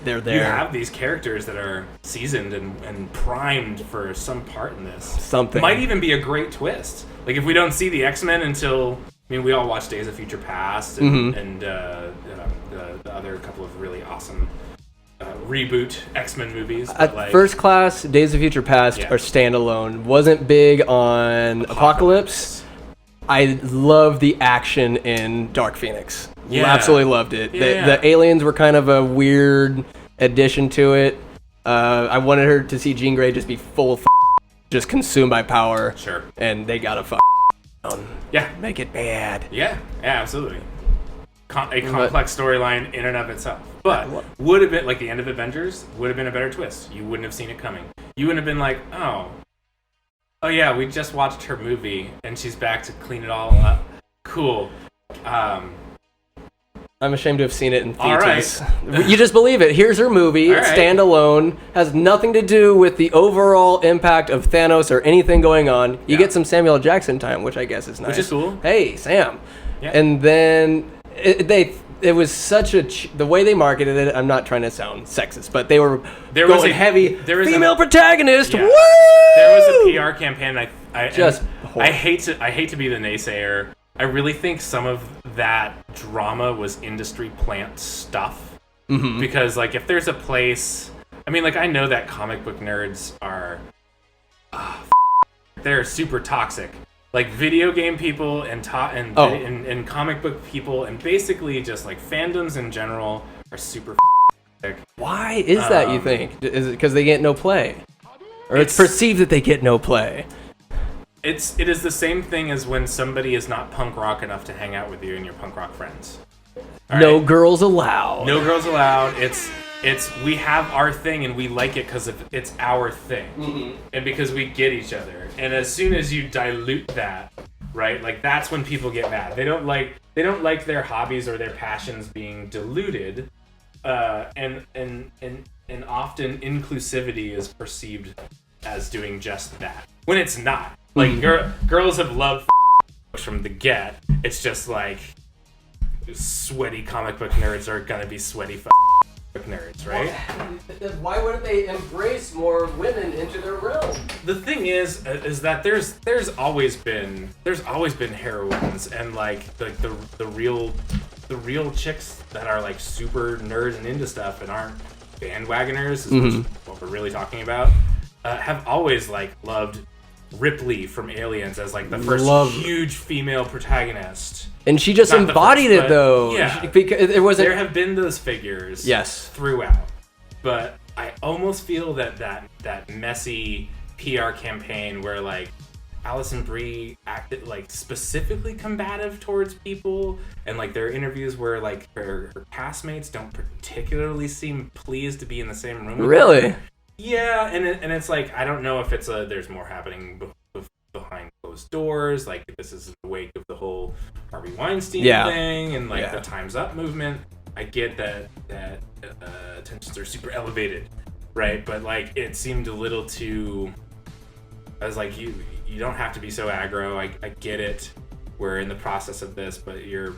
They're there. You have these characters that are seasoned and primed for some part in this. Something. Might even be a great twist. Like, if we don't see the X-Men until... I mean, we all watched Days of Future Past and the other couple of really awesome reboot X-Men movies. But First Class, Days of Future Past are standalone. Wasn't big on Apocalypse. I love the action in Dark Phoenix. Yeah. Absolutely loved it. The aliens were kind of a weird addition to it. I wanted her to see Jean Grey just be full of just consumed by power. Sure. And they got to yeah, make it bad. Yeah, absolutely. A complex storyline in and of itself. But would have been, like the end of Avengers, would have been a better twist. You wouldn't have seen it coming. You wouldn't have been like, oh yeah, we just watched her movie and she's back to clean it all up. Cool. I'm ashamed to have seen it in all theaters. Right. You just believe it. Here's her movie. It's standalone. Has nothing to do with the overall impact of Thanos or anything going on. You get some Samuel L. Jackson time, which I guess is nice. Which is cool. Hey, Sam. Yeah. And then it was such the way they marketed it. I'm not trying to sound sexist, but they were going heavy. Female protagonist. Yeah. Woo! There was a PR campaign. I hate to be the naysayer. I really think some of that drama was industry plant stuff. Mm-hmm. Because, like, if there's a place... I mean, like, I know that comic book nerds are... they're super toxic. Like, video game people and comic book people and basically just, like, fandoms in general are super toxic. Why is that, you think? Is it because they get no play? Or it's perceived that they get no play? It is the same thing as when somebody is not punk rock enough to hang out with you and your punk rock friends. No girls allowed. No girls allowed. It's we have our thing and we like it because it's our thing, and because we get each other. And as soon as you dilute that, right, like that's when people get mad. They don't like their hobbies or their passions being diluted, and often inclusivity is perceived as doing just that when it's not. Like, girls have loved from the get. It's just like sweaty comic book nerds are gonna be sweaty book nerds, right? Why wouldn't they embrace more women into their realm? The thing is that there's always been heroines and like the real chicks that are like super nerds and into stuff and aren't bandwagoners, is what we're really talking about. Have always like loved Ripley from Aliens as like the first huge female protagonist, and she just embodied it though. Yeah, because it wasn't. There have been those figures, throughout, but I almost feel that messy PR campaign where like Alison Brie acted like specifically combative towards people, and like there are interviews where like her castmates don't particularly seem pleased to be in the same room with really her. Yeah, and it's like, I don't know if it's there's more happening behind closed doors, like this is in the wake of the whole Harvey Weinstein thing and like the Time's Up movement. I get that tensions are super elevated, right? But like it seemed a little too... I was like, you don't have to be so aggro. I get it. We're in the process of this, but you're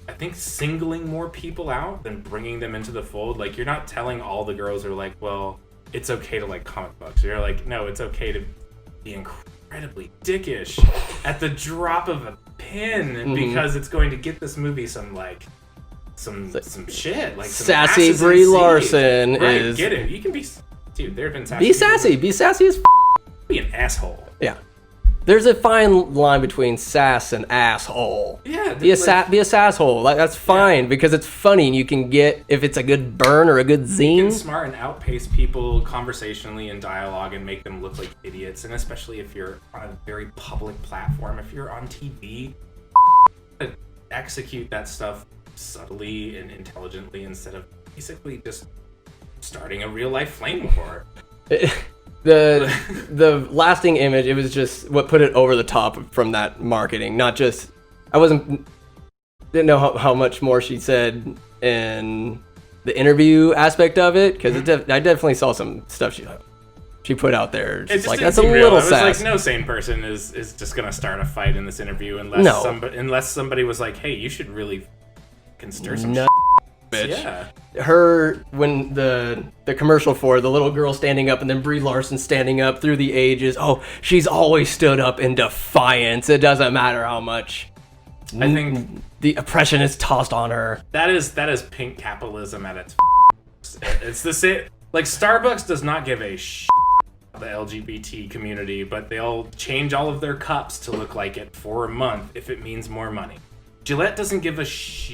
I think singling more people out than bringing them into the fold. Like, you're not telling all the girls who are like, well, it's okay to like comic books. You're like, no, it's okay to be incredibly dickish at the drop of a pin because it's going to get this movie some shit. Like some sassy Brie Larson is... Get it. You can be... Dude, there have been sassy... Be sassy as Be an asshole. Yeah. There's a fine line between sass and asshole. Yeah. Be a sasshole. Like, that's fine because it's funny and you can get, if it's a good burn or a good zine. You can smart and outpace people conversationally in dialogue and make them look like idiots. And especially if you're on a very public platform, if you're on TV, execute that stuff subtly and intelligently instead of basically just starting a real life flame war. The lasting image, it was just what put it over the top from that marketing. Not just, didn't know how much more she said in the interview aspect of it, because I definitely saw some stuff she put out there. Just like, that's a little sass. sass. Like, no sane person is just gonna start a fight in this interview unless somebody was like, hey, you should really stir some bitch. Yeah. Her, when the commercial for the little girl standing up and then Brie Larson standing up through the ages, she's always stood up in defiance. It doesn't matter how much I think the oppression is tossed on her. That is pink capitalism at its it's the same. Like, Starbucks does not give a the LGBT community, but they'll change all of their cups to look like it for a month if it means more money. Gillette doesn't give a to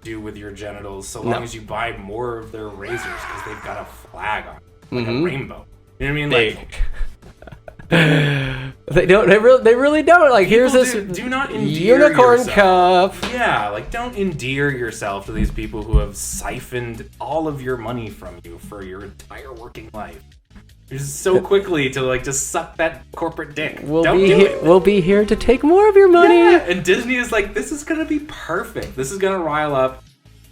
do with your genitals so long as you buy more of their razors because they've got a flag on it, like a rainbow. You know what I mean? They don't. They really don't. Like, here's this do not endear unicorn yourself. cup. Yeah, like, don't endear yourself to these people who have siphoned all of your money from you for your entire working life. Just so quickly to, like, just suck that corporate dick. We'll be here to take more of your money. Yeah, and Disney is like, this is gonna be perfect. This is gonna rile up.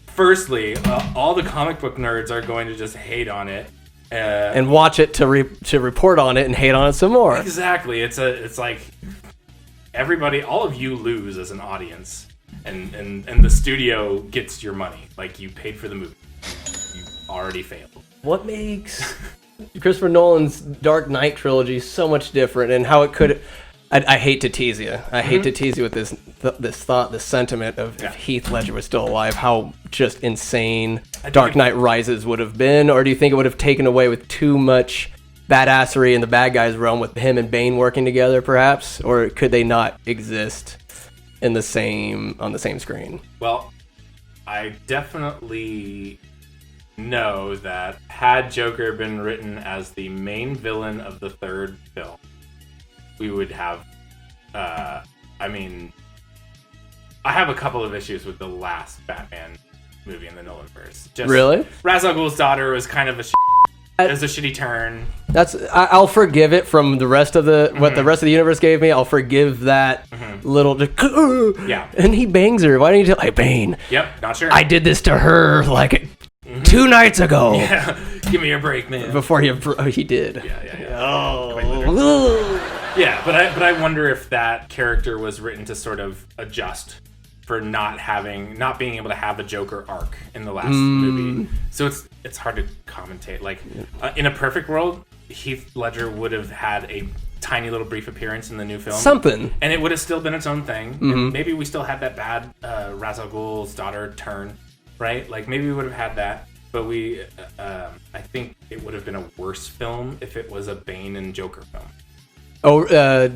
Firstly, all the comic book nerds are going to just hate on it. And watch it to report on it and hate on it some more. Exactly. It's like everybody, all of you lose as an audience, and the studio gets your money. Like, you paid for the movie. You already failed. What makes Christopher Nolan's Dark Knight trilogy so much different, and how it could... I hate to tease you. I hate to tease you with this thought, this sentiment of if Heath Ledger was still alive, how just insane Dark Knight Rises would have been. Or do you think it would have taken away with too much badassery in the bad guys realm with him and Bane working together, perhaps? Or could they not exist on the same screen? Well, I definitely know that had Joker been written as the main villain of the third film, we would have, I have a couple of issues with the last Batman movie in the Nolanverse. Really? Ra's al Ghul's daughter was kind of a shitty turn. I'll forgive it from the rest of what the rest of the universe gave me. I'll forgive that little. Yeah. And he bangs her. Why don't you tell? Hey, Bane. Yep. Not sure. I did this to her like 2 nights ago. Yeah. Give me a break, man. Before he did. Yeah. Oh. Yeah, but I wonder if that character was written to sort of adjust for not being able to have a Joker arc in the last movie. So it's hard to commentate. Like, in a perfect world, Heath Ledger would have had a tiny little brief appearance in the new film. Something. And it would have still been its own thing. And maybe we still had that bad Ra's al Ghul's daughter turn, right? Like, maybe we would have had that. But I think it would have been a worse film if it was a Bane and Joker film. Oh,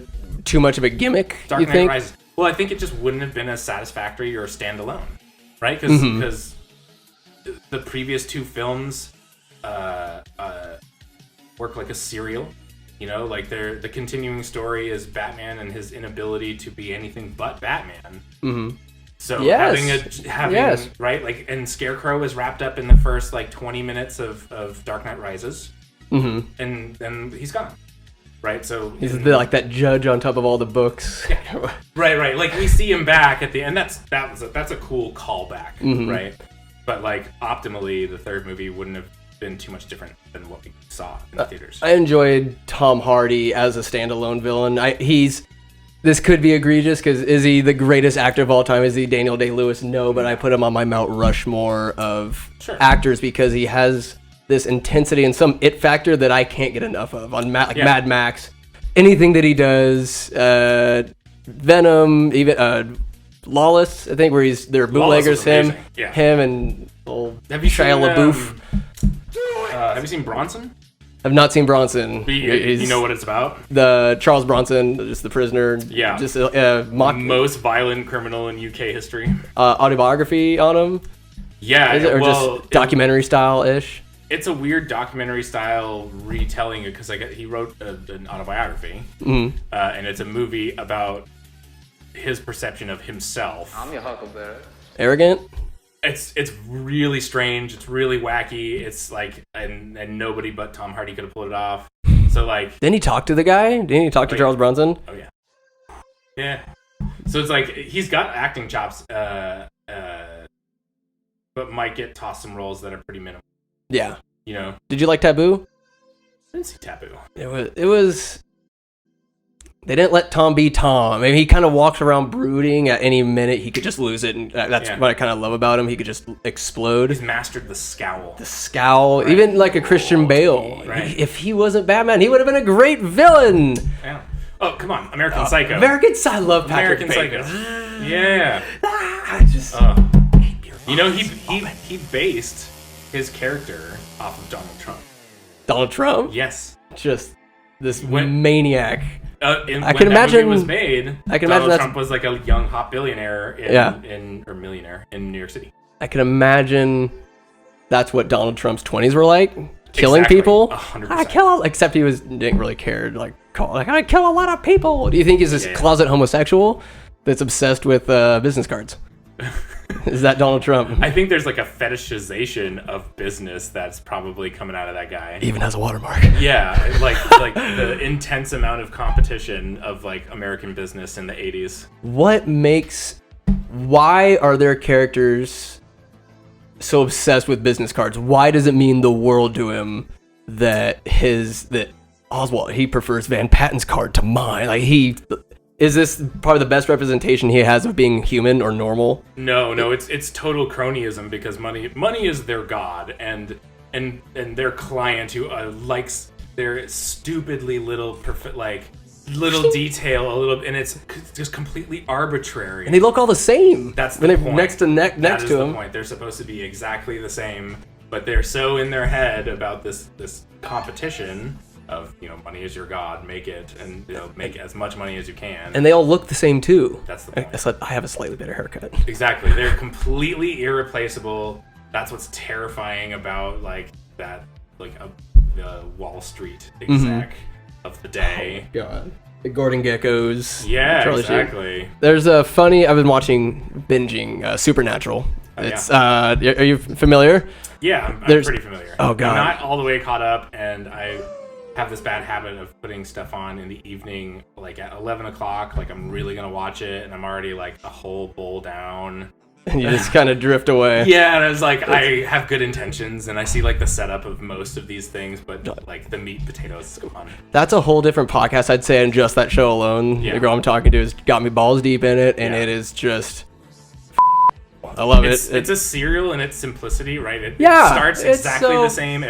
too much of a gimmick, Dark you Knight think? Rises. Well, I think it just wouldn't have been as satisfactory or standalone, right? Because the previous 2 films work like a serial. You know, like the continuing story is Batman and his inability to be anything but Batman. So having right, like, and Scarecrow is wrapped up in the first like 20 minutes of Dark Knight Rises, and then he's gone. Right, so he's like that judge on top of all the books. Yeah. Right. Like, we see him back at the end. That's a cool callback, right? But, like, optimally, the third movie wouldn't have been too much different than what we saw in the theaters. I enjoyed Tom Hardy as a standalone villain. This could be egregious because is he the greatest actor of all time? Is he Daniel Day-Lewis? No, but I put him on my Mount Rushmore of actors because he has this intensity and some it factor that I can't get enough of on Mad Max. Anything that he does, Venom, even Lawless, I think, where they're bootleggers, him and old Shia LaBeouf. Have you seen Bronson? I've not seen Bronson. You know what it's about? The Charles Bronson, just the prisoner. Yeah. Just most violent criminal in UK history. Autobiography on him. Yeah. Just documentary style-ish. It's a weird documentary style retelling because he wrote an autobiography, and it's a movie about his perception of himself. I'm your Huckleberry. Arrogant. It's really strange. It's really wacky. It's like and nobody but Tom Hardy could have pulled it off. So, like, didn't he talk to the guy? Didn't he talk to Charles Bronson? Oh yeah. So it's like he's got acting chops. but might get tossed some roles that are pretty minimal. Yeah. You know? Did you like Taboo? I didn't see Taboo. It was. They didn't let Tom be Tom. I mean, he kind of walks around brooding. At any minute, he could just lose it, and that's what I kind of love about him. He could just explode. He's mastered the scowl. The scowl, right. Even like a Christian Bale. Right. If he wasn't Batman, he would have been a great villain. Yeah. Oh, come on, American Psycho. I love Patrick American Bateman. Psycho. Yeah. I just. You know, he based his character off of Donald Trump. Donald Trump? Yes. Just this maniac. I can imagine that movie was made. I can imagine Trump was like a young hot billionaire or millionaire in New York City. I can imagine that's what Donald Trump's 20s were like, killing people. 100%. Except he didn't really care. I kill a lot of people. Do you think he's this closet homosexual that's obsessed with business cards? Is that Donald Trump? I think there's like a fetishization of business that's probably coming out of that guy. Even has a watermark. Yeah, like the intense amount of competition of like American business in the 80s. Why are their characters so obsessed with business cards? Why does it mean the world to him that Oswald, he prefers Van Patten's card to mine? Like is this probably the best representation he has of being human or normal? No, it's total cronyism because money is their god and their client who likes their stupidly little detail and it's just completely arbitrary. And they look all the same. That's the point. Next to him. That is the point. They're supposed to be exactly the same, but they're so in their head about this competition of, money is your god, make it, and make as much money as you can. And they all look the same too. That's the point. I have a slightly better haircut. Exactly. They're completely irreplaceable. That's what's terrifying about the Wall Street exec of the day. Oh God. The Gordon Geckos. Yeah, exactly. There's a funny. I've been binging Supernatural. It's are you familiar? Yeah, I'm pretty familiar. Oh God. I'm not all the way caught up, and I have this bad habit of putting stuff on in the evening, like at 11 o'clock, like I'm really gonna watch it, and I'm already like a whole bowl down. And you just kind of drift away. Yeah, and I was like, I have good intentions, and I see like the setup of most of these things, but like the meat potatoes, come on. That's a whole different podcast, I'd say, and just that show alone. The girl I'm talking to has got me balls deep in it, and it is just... I love it. It's a serial in its simplicity, right? It starts exactly the same.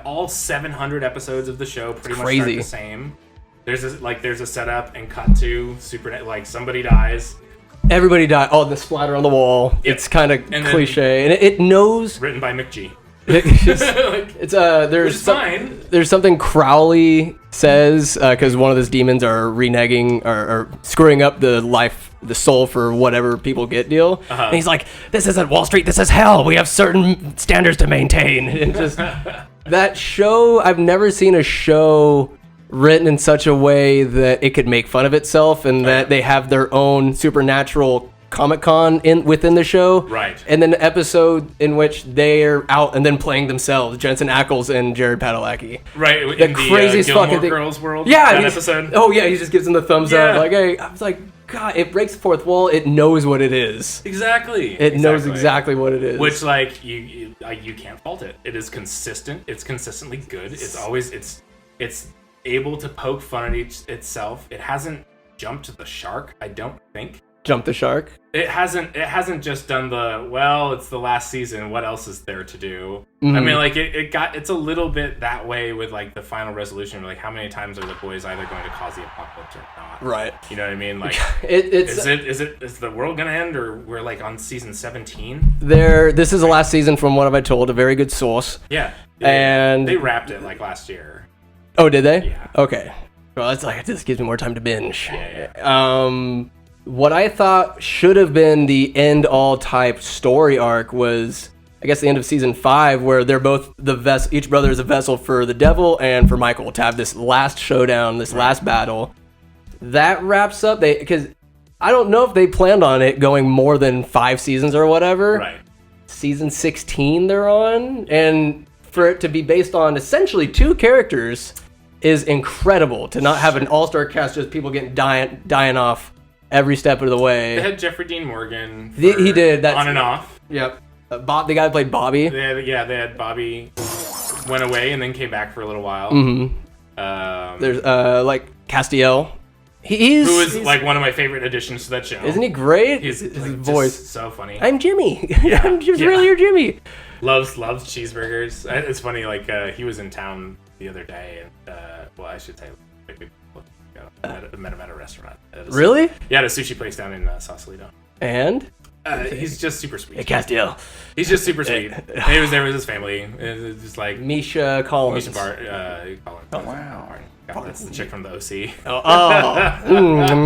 All 700 episodes of the show pretty much start the same. There's a setup and cut to somebody dies. Everybody died. Oh, the splatter on the wall. Yep. It's kind of cliche, and it knows. Written by McG. There's something Crowley says because one of those demons are reneging or screwing up the soul for whatever people get deal. And he's like, "This isn't Wall Street. This is hell. We have certain standards to maintain." And just that show, I've never seen a show written in such a way that it could make fun of itself, and that they have their own supernatural Comic-Con within the show, right? And then an episode in which they're out and then playing themselves, Jensen Ackles and Jared Padalecki, right? The craziest fucking thing. Girls world, episode. Oh yeah, he just gives them the thumbs up, like, hey. I was like, God, it breaks the fourth wall. It knows what it is. Exactly. It knows exactly what it is. Which you can't fault it. It is consistent. It's consistently good. It's always it's able to poke fun at itself. It hasn't jumped the shark, I don't think. Jump the shark? It hasn't just done it's the last season, what else is there to do? Mm-hmm. I mean, it's a little bit that way with the final resolution, how many times are the boys either going to cause the apocalypse or not? Right. You know what I mean? Is the world gonna end, or we're on season 17? This is the last season from what have I told, a very good source. Yeah. And they wrapped it last year. Oh, did they? Yeah. Okay. Well, this gives me more time to binge. Yeah. What I thought should have been the end-all type story arc was, I guess, the end of season 5, where they're both each brother is a vessel for the devil and for Michael to have this last showdown, this last battle. That wraps up, because I don't know if they planned on it going more than 5 seasons or whatever. Right. Season 16 they're on, and for it to be based on essentially 2 characters is incredible. To not have an all-star cast, just people getting dying off every step of the way. They had Jeffrey Dean Morgan. He did that on and off. Yep. Bob, the guy who played Bobby. They had Bobby went away and then came back for a little while. There's like Castiel. Who is like one of my favorite additions to that show. Isn't he great? His like, voice so funny. I'm Jimmy. I'm just really your Jimmy. Loves cheeseburgers. It's funny. Like he was in town the other day, and well, I should say, like, we met him at a restaurant. Really? Yeah, at a sushi place down in Sausalito. And he's just super sweet. Hey, Castiel. He's just super sweet. He was there with his family. It was just like Misha Collins. Collins. Oh wow. That's the chick from the OC. Oh, God. I remember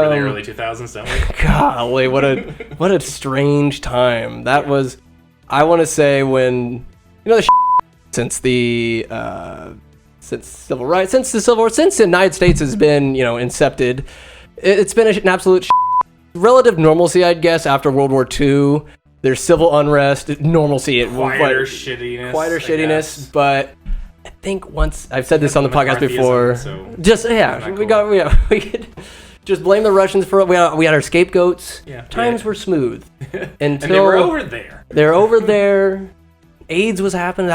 the early 2000s, don't we? Golly, what a strange time that was. I want to say when since the civil rights, since the United States has been incepted, it's been an absolute relative normalcy, I'd guess, after World War II. There's civil unrest, normalcy, quieter shittiness, but. I think once I've said this on the podcast before. So we could just blame the Russians for it. We had our scapegoats. Times were smooth until and they were over there. They're over there. AIDS was happening.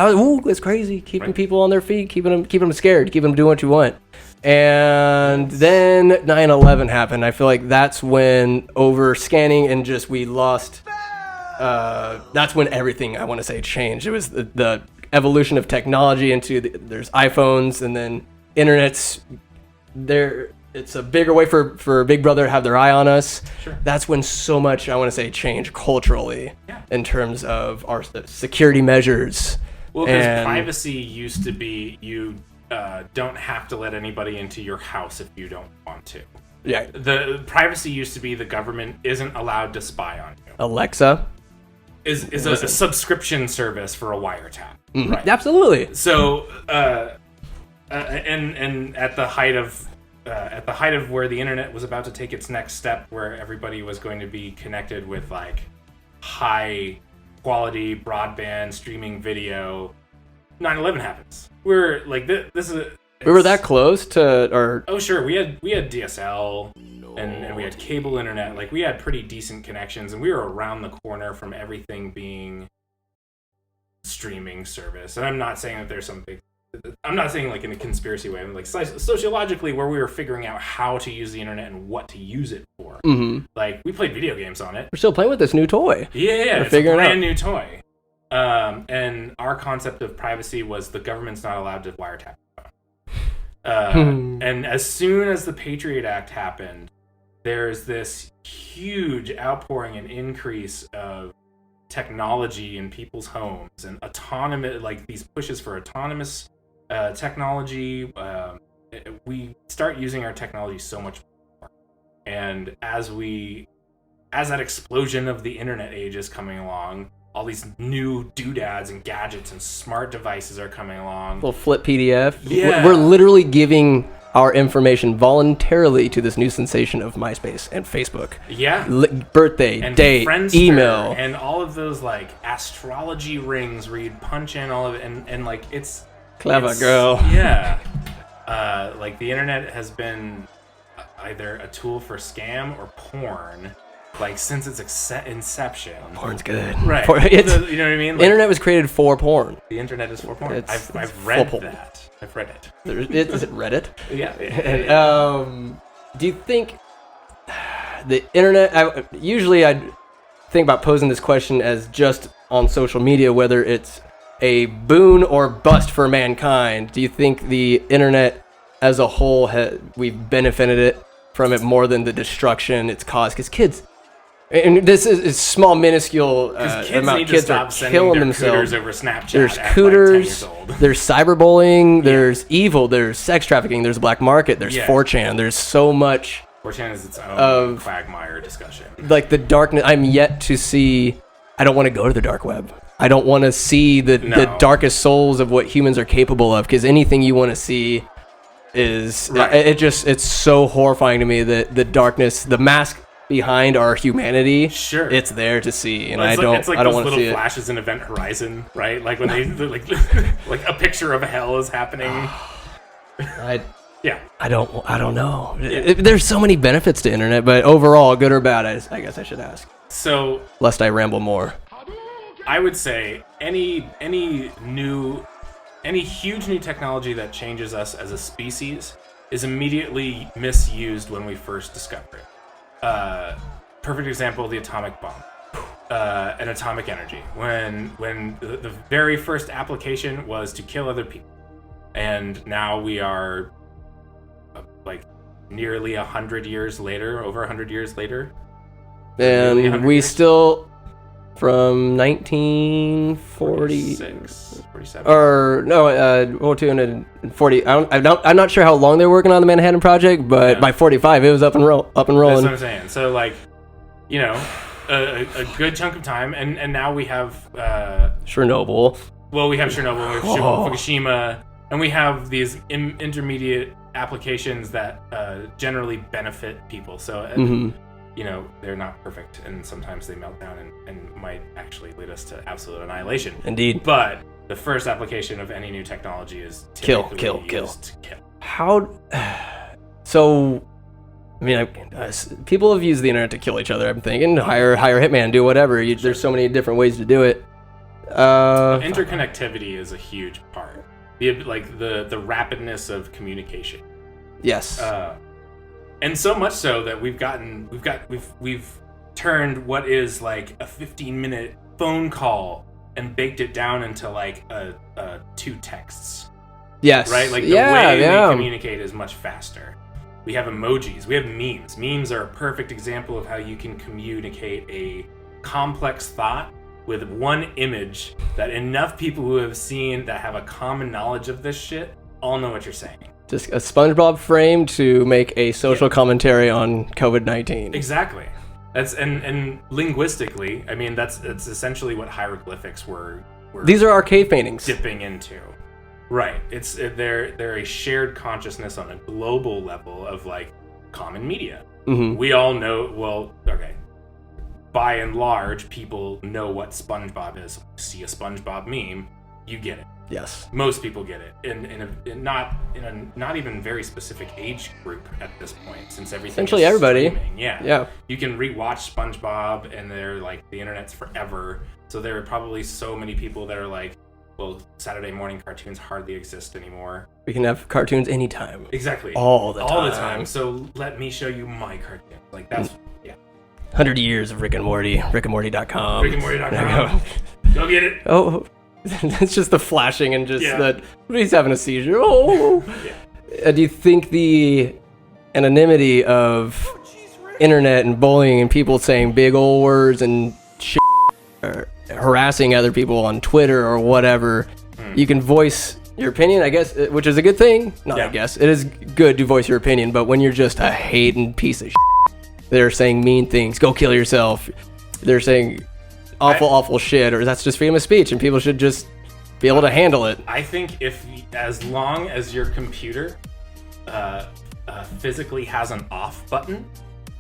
It's crazy. Keeping people on their feet, keeping them scared, keeping them doing what you want. And then 9/11 happened. I feel like that's when over scanning and just we lost. That's when everything I want to say changed. It was the evolution of technology into there's iPhones and then internet's there. It's a bigger way for Big Brother to have their eye on us. Sure. That's when so much I want to say changed culturally in terms of our security measures. Well, because privacy used to be you don't have to let anybody into your house if you don't want to. Yeah. The privacy used to be the government isn't allowed to spy on you. Alexa is a subscription service for a wiretap. Mm-hmm. Right. Absolutely. So, and at the height of where the internet was about to take its next step, where everybody was going to be connected with like high quality broadband streaming video, 9/11 happens. We're like this is. We were that close to, or oh sure, we had DSL and we had cable internet. Like we had pretty decent connections, and we were around the corner from everything being streaming service. And I'm not saying that there's some big. I'm not saying like in a conspiracy way. I'm like sociologically, where we were figuring out how to use the internet and what to use it for. Mm-hmm. Like we played video games on it. We're still playing with this new toy. Yeah, it's a brand new toy. And our concept of privacy was the government's not allowed to wiretap. And as soon as the Patriot Act happened, there's this huge outpouring and increase of technology in people's homes and autonomous, like these pushes for autonomous technology. We start using our technology so much more, and as that explosion of the internet age is coming along, all these new doodads and gadgets and smart devices are coming along. Little flip PDF. Yeah. We're literally giving our information voluntarily to this new sensation of MySpace and Facebook. Yeah. Birthday, and date, Friendster, email. And all of those like astrology rings where you'd punch in all of it and like it's... Clever girl. Yeah. Like the internet has been either a tool for scam or porn. Like since its inception. Porn's good. Right. You know what I mean? Like, the internet was created for porn. The internet is for porn. I've read that. I've read it. Is it Reddit? Yeah. Do you think the internet... Usually I think about posing this question as just on social media, whether it's a boon or bust for mankind. Do you think the internet as a whole, we've benefited from it more than the destruction it's caused? Because kids... And this is small, minuscule amount. Kids are killing themselves. Over Snapchat. There's at cooters. Like 10 years old. There's cyberbullying. There's evil. There's sex trafficking. There's black market. There's 4chan. There's so much. 4chan is its own quagmire discussion. Like the darkness. I'm yet to see. I don't want to go to the dark web. I don't want to see the darkest souls of what humans are capable of. Because anything you want to see is it's so horrifying to me that the darkness, the mask behind our humanity, it's there to see, and I don't want to see it. It's like those little flashes in Event Horizon, right? Like when they like a picture of hell is happening. I don't know. Yeah. There's so many benefits to internet, but overall, good or bad, I guess I should ask. So, lest I ramble more. I would say any huge new technology that changes us as a species is immediately misused when we first discover it. Perfect example, the atomic bomb. And atomic energy. When the very first application was to kill other people. And now we are like nearly 100 years later, over 100 years later. And we still, from 1946, 47. or no, 240. I'm not sure how long they were working on the Manhattan Project, but by 45, it was up and rolling. That's what I'm saying. So, like, you know, a good chunk of time, and now we have Chernobyl. Well, we have Chernobyl, we have Fukushima, and we have these intermediate applications that generally benefit people. So, you know, they're not perfect, and sometimes they melt down and might actually lead us to absolute annihilation. Indeed. But the first application of any new technology is kill. How? So, I mean, people have used the internet to kill each other. I'm thinking hire a hitman, do whatever. There's so many different ways to do it. Interconnectivity is a huge part. The rapidness of communication. Yes. And so much so that we've turned what is like a 15-minute phone call and baked it down into like two texts. Yes. Right? Like the way we communicate is much faster. We have emojis. We have memes. Memes are a perfect example of how you can communicate a complex thought with one image that enough people who have seen that have a common knowledge of this shit all know what you're saying. Just a SpongeBob frame to make a social commentary on COVID-19. Exactly. That's and linguistically, I mean, that's essentially what hieroglyphics were. These are our cave paintings. Dipping into. Right. They're a shared consciousness on a global level of like common media. Mm-hmm. We all know. Well, okay. By and large, people know what SpongeBob is. See a SpongeBob meme, you get it. Yes. Most people get it, not even very specific age group at this point, since everything. Essentially is everybody. Streaming. Yeah. Yeah. You can rewatch SpongeBob, and they're like the internet's forever. So there are probably so many people that are like, well, Saturday morning cartoons hardly exist anymore. We can have cartoons anytime. Exactly. All the time. So let me show you my cartoon. Like that's 100 years of Rick and Morty. RickandMorty.com. RickandMorty.com. Go get it. Oh. It's just the flashing and just that he's having a seizure. Oh. Yeah. Do you think the anonymity of internet and bullying and people saying big old words and shit, or harassing other people on Twitter or whatever, you can voice your opinion, I guess, which is a good thing. I guess. It is good to voice your opinion, but when you're just a hating piece of shit, they're saying mean things, go kill yourself. They're saying awful shit, or that's just freedom of speech, and people should just be able to handle it. I think as long as your computer physically has an off button,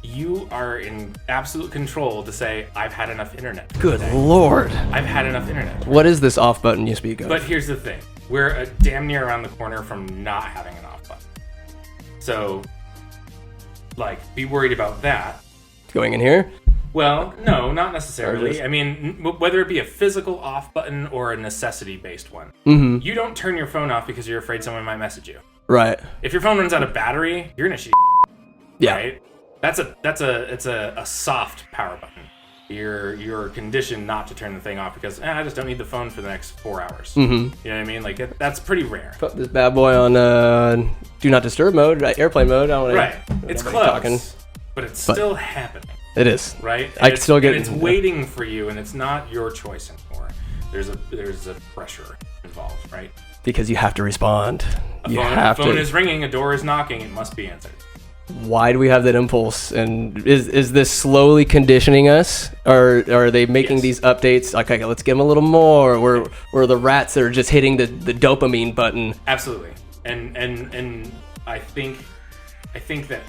you are in absolute control to say, I've had enough internet. Good Lord. I've had enough internet. What is this off button you speak of? But here's the thing. We're damn near around the corner from not having an off button. So, like, be worried about that. Going in here? Well, no, not necessarily. I mean, whether it be a physical off button or a necessity-based one. Mm-hmm. You don't turn your phone off because you're afraid someone might message you. Right. If your phone runs out of battery, you're gonna shit. Yeah. Right? It's a soft power button. You're conditioned not to turn the thing off because I just don't need the phone for the next 4 hours. Mm-hmm. You know what I mean? Like that's pretty rare. Put this bad boy on do not disturb mode, airplane mode. I don't right. It's close, but it's still happening. It is. Right? I can still get it. It's waiting for you, and it's not your choice anymore. There's a pressure involved, right? Because you have to respond. A phone is ringing, a door is knocking, it must be answered. Why do we have that impulse? And is this slowly conditioning us? Or are they making these updates? Okay, let's give them a little more. Or the rats that are just hitting the dopamine button. Absolutely. And I think that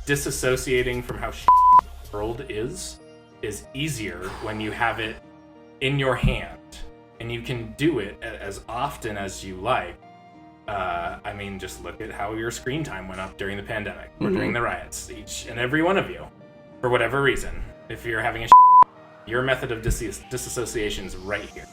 disassociating from how the world is easier when you have it in your hand, and you can do it as often as you like. I mean, just look at how your screen time went up during the pandemic or during the riots. Each and every one of you, for whatever reason, If you're having a your method of disassociation is right here.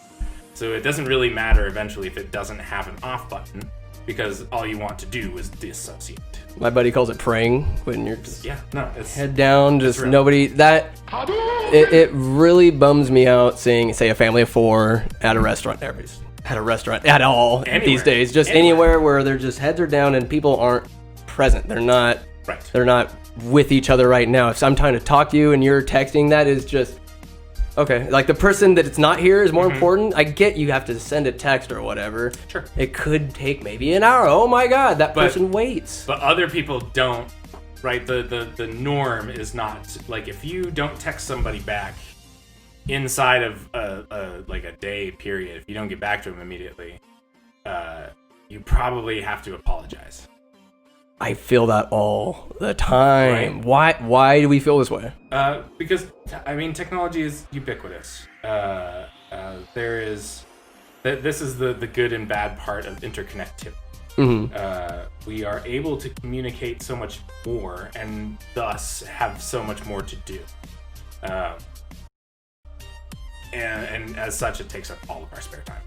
So it doesn't really matter eventually if it doesn't have an off button, because all you want to do is dissociate. My buddy calls it praying, when you're just it's head down, just nobody. It really bums me out seeing, say, a family of 4 at a restaurant. At a restaurant at all these days, just anywhere where their just heads are down and people aren't present. They're not with each other right now. If I'm trying to talk to you and you're texting, that is just okay. Like, the person that it's not here is more important. I get you have to send a text or whatever. Sure. It could take maybe an hour. Oh my God, that person waits. But other people don't, right? The norm is not, like, if you don't text somebody back inside of a day period, if you don't get back to them immediately, you probably have to apologize. I feel that all the time. Right. Why do we feel this way? Because technology is ubiquitous. This is the good and bad part of interconnectivity. We are able to communicate so much more, and thus have so much more to do. And as such, it takes up all of our spare time.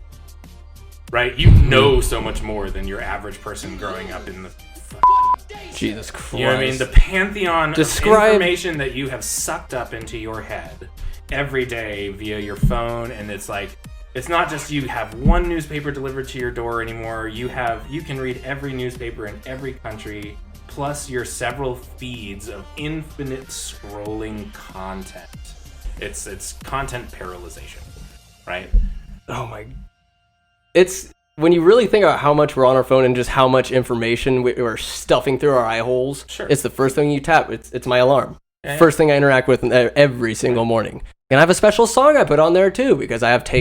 Right? You know so much more than your average person growing up in the Jesus Christ. You know what I mean? The pantheon of information that you have sucked up into your head every day via your phone, and it's like, it's not just you have one newspaper delivered to your door anymore. You can read every newspaper in every country, plus your several feeds of infinite scrolling content. It's content paralyzation, right? Oh my. It's when you really think about how much we're on our phone and just how much information we're stuffing through our eye holes. Sure. It's the first thing you tap. It's my alarm. Yeah. First thing I interact with every single morning. And I have a special song I put on there too, because I have taste.